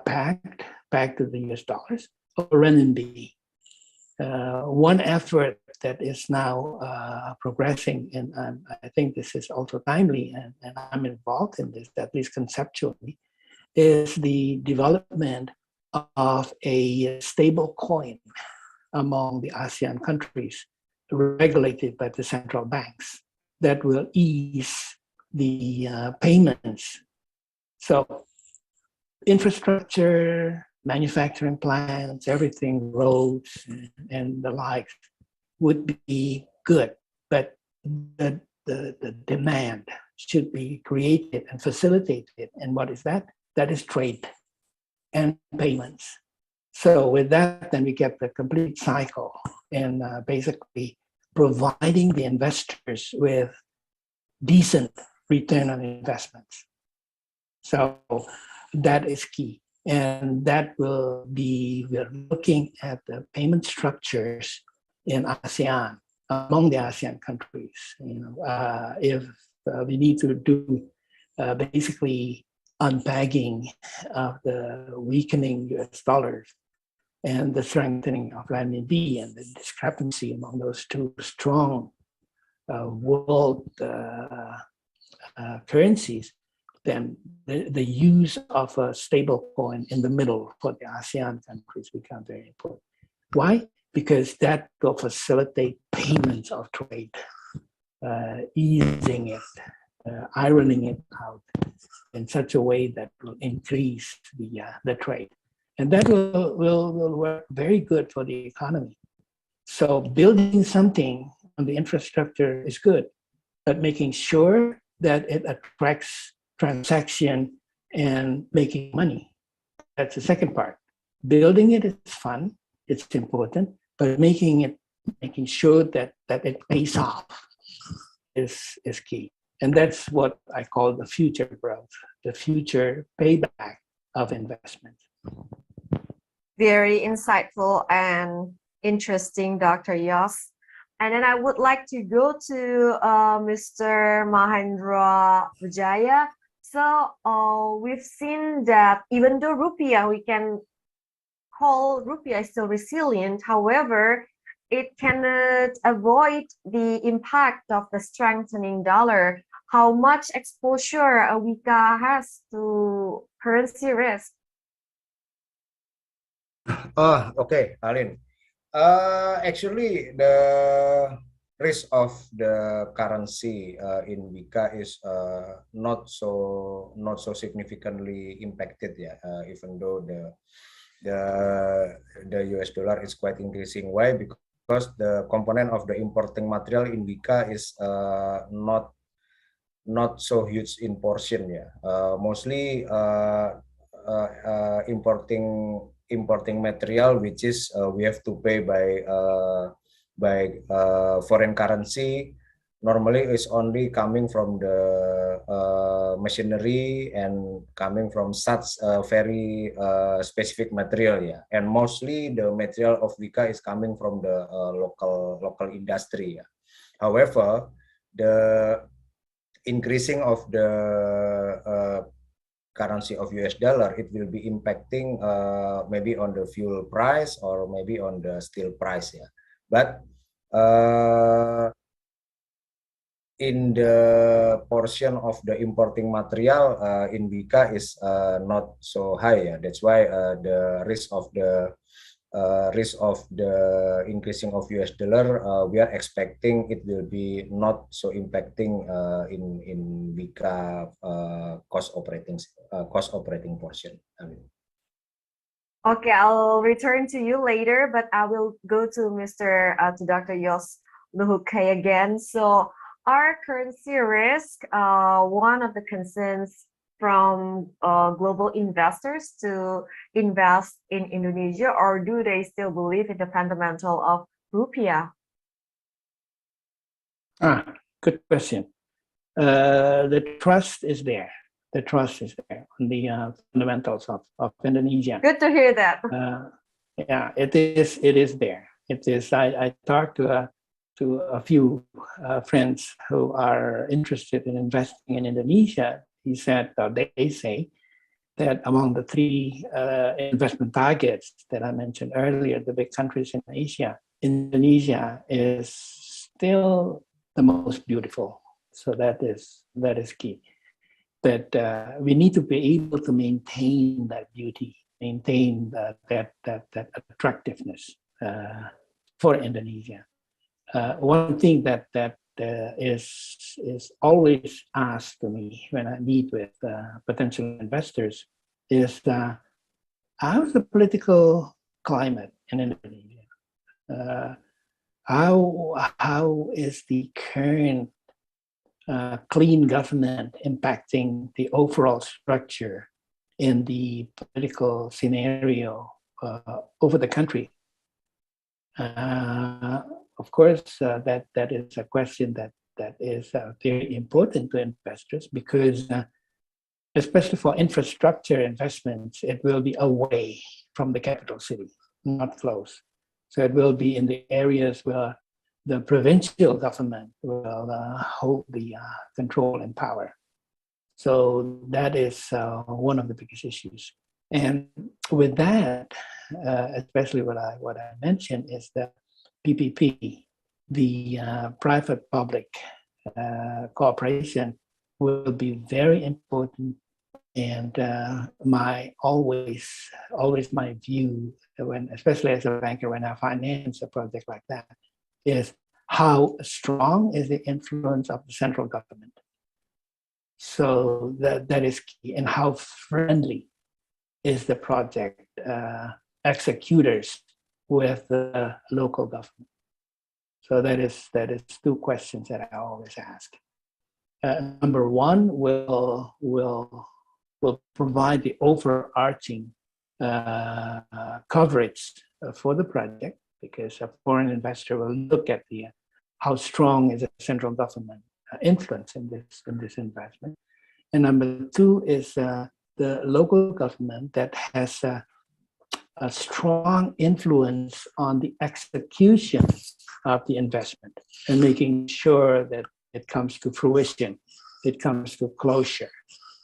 Speaker 3: back to the US dollars or renminbi? One effort that is now progressing, and I think this is also timely, and I'm involved in this, at least conceptually, is the development of a stable coin among the ASEAN countries regulated by the central banks that will ease the payments. So infrastructure, manufacturing plants, everything, roads and the likes would be good, but the demand should be created and facilitated. And what is that? That is trade and payments. So with that, then we get the complete cycle and basically providing the investors with decent return on investments. So that is key. And that will be, we're looking at the payment structures in ASEAN, among the ASEAN countries. If we need to do basically unbagging of the weakening US dollars and the strengthening of renminbi and the discrepancy among those two strong world currencies, then the use of a stable coin in the middle for the ASEAN countries become very important. Why? Because that will facilitate payments of trade, easing it, ironing it out in such a way that will increase the trade. And that will work very good for the economy. So building something on the infrastructure is good, but making sure that it attracts transaction and making money, that's the second part. Building it is fun, it's important, but making sure that it pays off is key. And that's what I call the future growth, the future payback of investment.
Speaker 1: Very insightful and interesting, Dr. Yos. And then I would like to go to Mr. Mahendra Vijaya. So we've seen that even though rupiah, we can call rupiah still resilient. However, it cannot avoid the impact of the strengthening dollar. How much exposure Wika has to currency risk?
Speaker 2: Oh, okay, Alin. Actually, the risk of the currency in Wika is not so significantly impacted, yeah. Even though the US dollar is quite increasing. Why? Because the component of the importing material in Wika is not so huge in portion, yeah. Mostly importing material, which is we have to pay by foreign currency. Normally, it's only coming from the machinery and coming from such very specific material, yeah. And mostly the material of Wika is coming from the local industry, yeah. However, the increasing of the currency of US dollar, it will be impacting maybe on the fuel price or maybe on the steel price, yeah. But in the portion of the importing material in Wika is not so high, yeah. That's why the risk of the increasing of US dollar, we are expecting it will be not so impacting in Wika cost operating portion. I mean.
Speaker 1: Okay, I'll return to you later, but I will go to Dr. Yos Luhuke again. So, our currency risk, one of the concerns from global investors to invest in Indonesia, or do they still believe in the fundamental of rupiah?
Speaker 3: Good question. The trust is there. The trust is there on the fundamentals of Indonesia.
Speaker 1: Good to hear that.
Speaker 3: Yeah, it is there. It is. I talked to a few friends who are interested in investing in Indonesia. He said, or they say, that among the three investment targets that I mentioned earlier, the big countries in Asia, Indonesia is still the most beautiful. So that is key. That we need to be able to maintain that beauty, maintain that attractiveness for Indonesia. One thing that is always asked to me when I meet with potential investors is how's the political climate in Indonesia? How is the current clean government impacting the overall structure in the political scenario over the country? Of course, that is a question that is very important to investors because, especially for infrastructure investments, it will be away from the capital city, not close. So it will be in the areas where the provincial government will hold the control and power. So that is one of the biggest issues. And with that, especially what I mentioned is that PPP, the private-public cooperation, will be very important. And always my view, especially as a banker, when I finance a project like that, is how strong is the influence of the central government. So that is key, and how friendly is the project executors with the local government. So that is two questions that I always ask. Number one, will provide the overarching coverage for the project, because a foreign investor will look at how strong is the central government influence in this investment. And number two is the local government that has a strong influence on the execution of the investment and making sure that it comes to fruition, it comes to closure,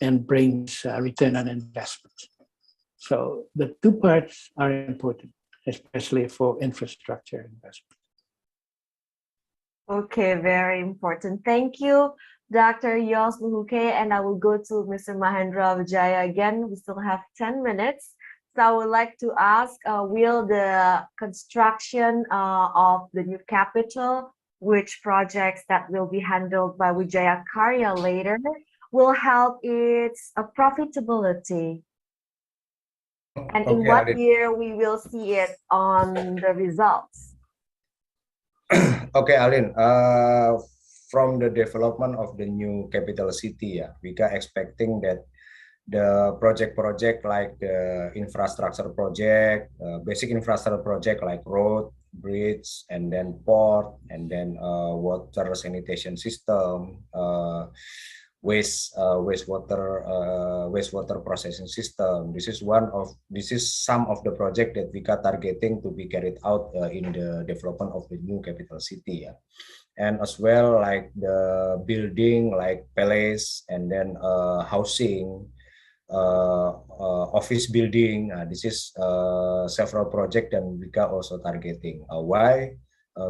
Speaker 3: and brings return on investment. So the two parts are important, especially for infrastructure investment.
Speaker 1: Okay, very important. Thank you, Dr. Yos Luhuke, and I will go to Mr. Mahendra Wijaya again. We still have 10 minutes. So I would like to ask, will the construction of the new capital, which projects that will be handled by Wijaya Karya later, will help its profitability? And in what year we will see it on the results?
Speaker 2: Okay, Alin. From the development of the new capital city, we are expecting that the project like the infrastructure project, basic infrastructure project like road, bridge, and then port, and then water sanitation system, wastewater processing system. This is some of the project that we are targeting to be carried out in the development of the new capital city. Yeah. And as well like the building like palace, and then housing, office building. This is several project and we are also targeting. Why?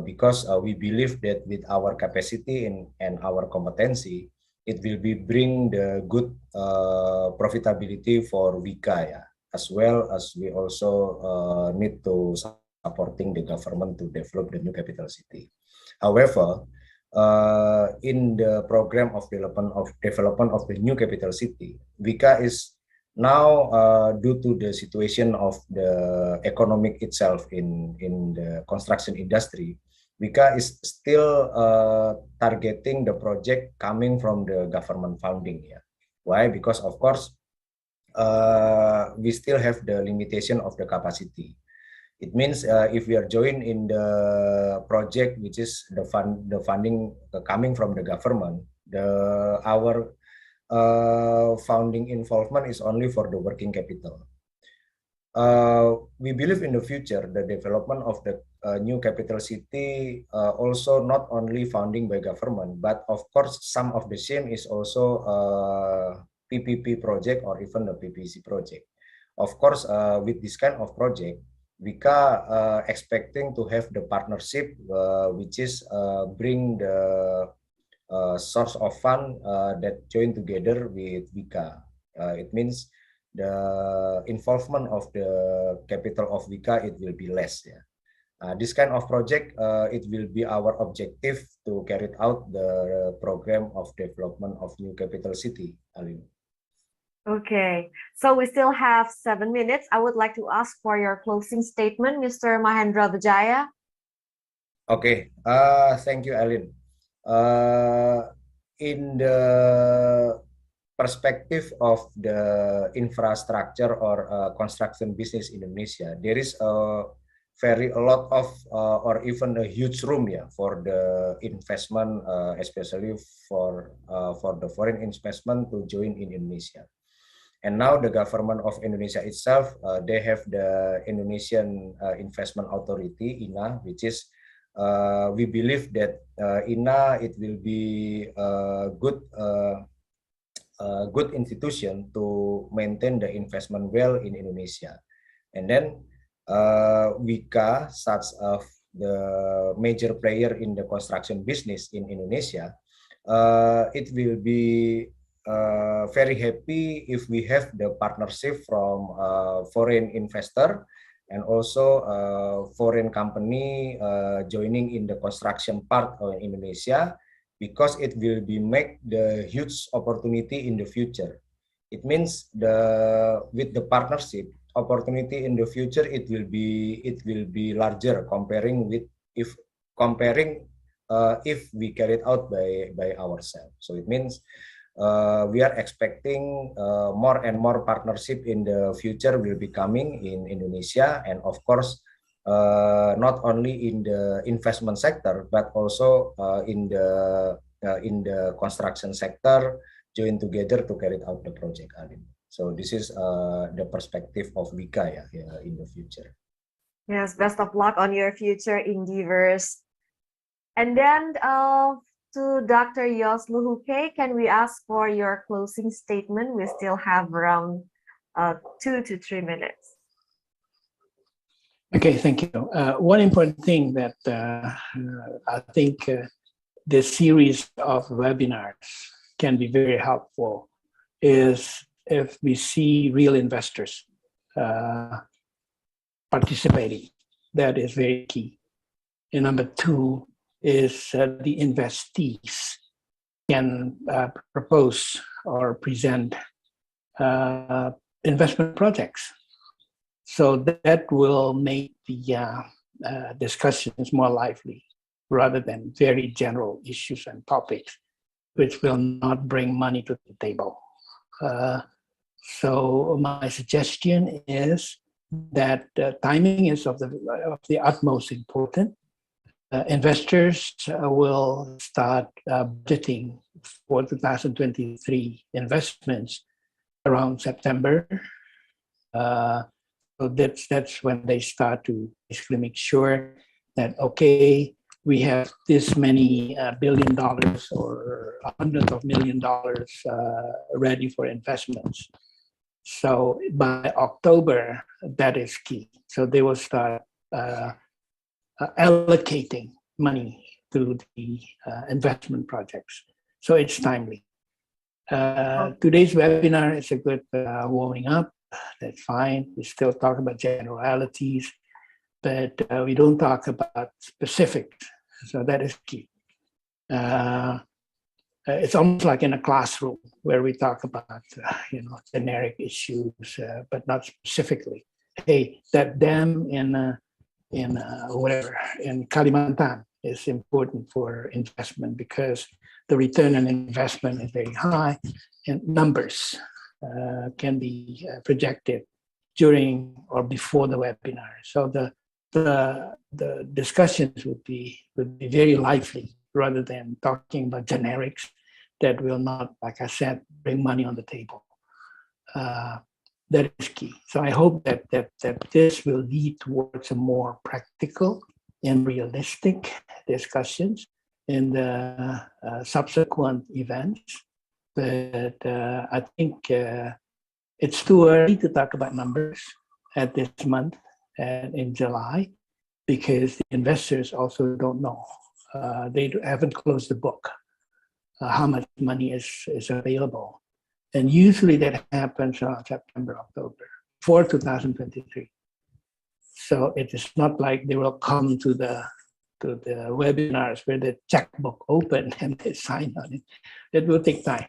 Speaker 2: Because we believe that with our capacity and our competency, it will be bring the good profitability for Wika, yeah. As well as we also need to supporting the government to develop the new capital city. However, in the program of development of the new capital city, Wika is now due to the situation of the economic itself in the construction industry, Wika is still targeting the project coming from the government funding. Yeah. Why? Because of course we still have the limitation of the capacity. It means if we are joined in the project, which is the funding coming from the government, our funding involvement is only for the working capital. We believe in the future, the development of the new capital city also not only funding by government, but of course some of the same is also PPP project or even the PPC project. Of course, with this kind of project, we are expecting to have the partnership, which is bring the source of fund that join together with Wika. It means the involvement of the capital of Wika, it will be less. Yeah. This kind of project, it will be our objective to carry out the program of development of new capital city, Alim.
Speaker 1: Okay, so we still have 7 minutes. I would like to ask for your closing statement, Mr. Mahendra Vijaya.
Speaker 2: Okay, thank you, Alin. In the perspective of the infrastructure or construction business in Indonesia, there is a lot of or even a huge room, yeah, for the investment, especially for the foreign investment to join in Indonesia. And now the government of Indonesia itself, they have the Indonesian Investment Authority, INA, which is we believe that INA, it will be a good institution to maintain the investment well in Indonesia. And then Wika, such as the major player in the construction business in Indonesia, it will be very happy if we have the partnership from foreign investor and also foreign company joining in the construction part of Indonesia, because it will be make the huge opportunity in the future. It means with the partnership opportunity in the future, it will be larger comparing with if we carry it out by ourselves. So it means we are expecting more and more partnership in the future will be coming in Indonesia, and of course not only in the investment sector but also in the construction sector, join together to carry out the project, Alin. So this is the perspective of Wika, in the future.
Speaker 1: Yes, best of luck on your future endeavors. And then to Dr. Yos Luhuke, can we ask for your closing statement? We still have around 2 to 3 minutes.
Speaker 3: Okay, thank you. One important thing that I think this series of webinars can be very helpful is if we see real investors participating. That is very key. And number two is the investees can propose or present investment projects. So that will make the discussions more lively rather than very general issues and topics, which will not bring money to the table. So my suggestion is that timing is of the utmost important. Investors will start budgeting for 2023 investments around September. So that's when they start to basically make sure that, okay, we have this many $1 billion or hundreds of $1 million ready for investments. So by October, that is key. So they will start allocating money to the investment projects. So it's timely. Today's webinar is a good warming up. That's fine. We still talk about generalities, but we don't talk about specifics. So that is key. It's almost like in a classroom where we talk about, generic issues, but not specifically. Hey, that dam in Kalimantan is important for investment because the return on investment is very high, and numbers can be projected during or before the webinar. So the discussions would be very lively rather than talking about generics that will not, like I said, bring money on the table. That is key. So I hope that this will lead towards a more practical and realistic discussions in the subsequent events. But I think it's too early to talk about numbers at this month and in July because the investors also don't know. They haven't closed the book. How much money is available. And usually that happens around September, October for 2023. So it is not like they will come to the webinars where the checkbook open and they sign on it. It will take time.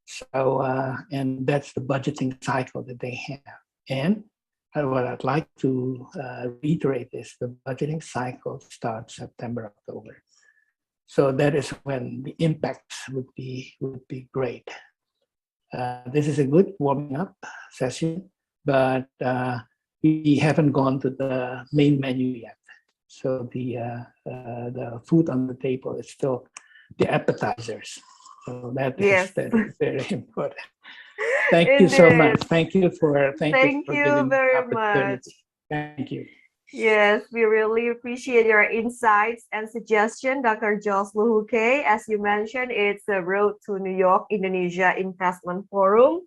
Speaker 3: So, and that's the budgeting cycle that they have. And what I'd like to reiterate is the budgeting cycle starts September, October. So that is when the impacts would be great. This is a good warming up session, but we haven't gone to the main menu yet. So the food on the table is still the appetizers. So that is very important. Thank you so much. Thank you for giving me the opportunity. Thank you.
Speaker 1: Yes, we really appreciate your insights and suggestion, Dr. Jos Luhuke. As you mentioned, it's a Road to New York, Indonesia Investment Forum,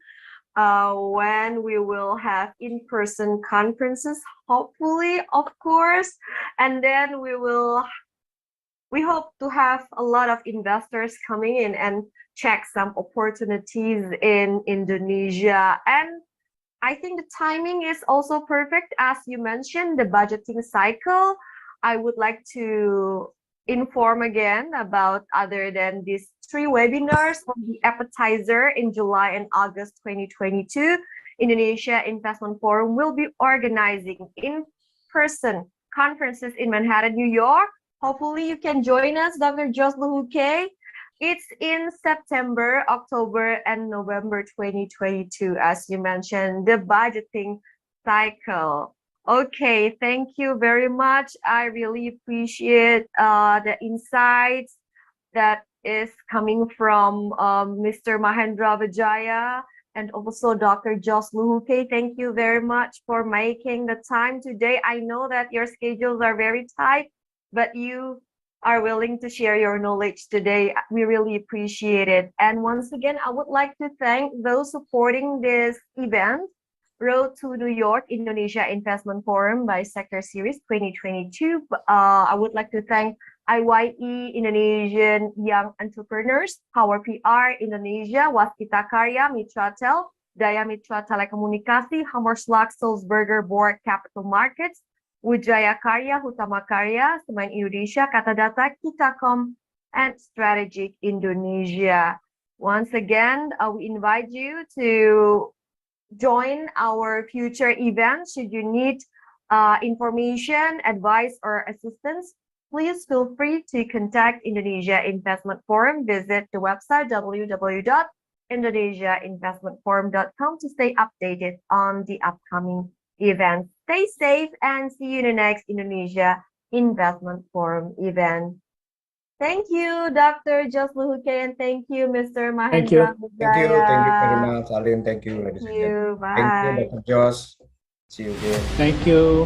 Speaker 1: when we will have in-person conferences, hopefully, of course. And then we hope to have a lot of investors coming in and check some opportunities in Indonesia. And I think the timing is also perfect. As you mentioned, the budgeting cycle. I would like to inform again about, other than these 3 webinars on the appetizer in July and August 2022, Indonesia Investment Forum will be organizing in-person conferences in Manhattan, New York. Hopefully you can join us, Dr. Jos Luhuke. It's in September, October, and November 2022, as you mentioned, the budgeting cycle. Okay, thank you very much. I really appreciate the insights that is coming from Mr. Mahendra Vijaya and also Dr. Jos Luhuke. Thank you very much for making the time today. I know that your schedules are very tight, but you are willing to share your knowledge today. We really appreciate it. And once again, I would like to thank those supporting this event, Road to New York Indonesia Investment Forum by Sector Series 2022. I would like to thank IYE Indonesian Young Entrepreneurs, Power PR Indonesia, Waskita Karya, Mitratel, Daya Mitra Telekomunikasi, Hammerschlag Sulzberger Board Capital Markets, Wijaya Karya, Hutama Karya, Semen Indonesia, Kata Data, Kitacom, and Strategic Indonesia. Once again, we invite you to join our future events. Should you need information, advice, or assistance, please feel free to contact Indonesia Investment Forum. Visit the website www.iye.org. indonesiainvestmentforum.com to stay updated on the upcoming events. Stay safe and see you in the next Indonesia Investment Forum event. Thank you, Dr. Jos Luhuke, and thank you, Mr.
Speaker 3: Thank you.
Speaker 1: Mahendra
Speaker 2: Thank you very
Speaker 1: Wijaya.
Speaker 2: much, Aline. Thank you,
Speaker 1: Thank
Speaker 2: ladies and gentlemen.
Speaker 1: you.
Speaker 2: Thank you,
Speaker 1: Bye.
Speaker 2: Dr. Josh. See you again.
Speaker 3: Thank you.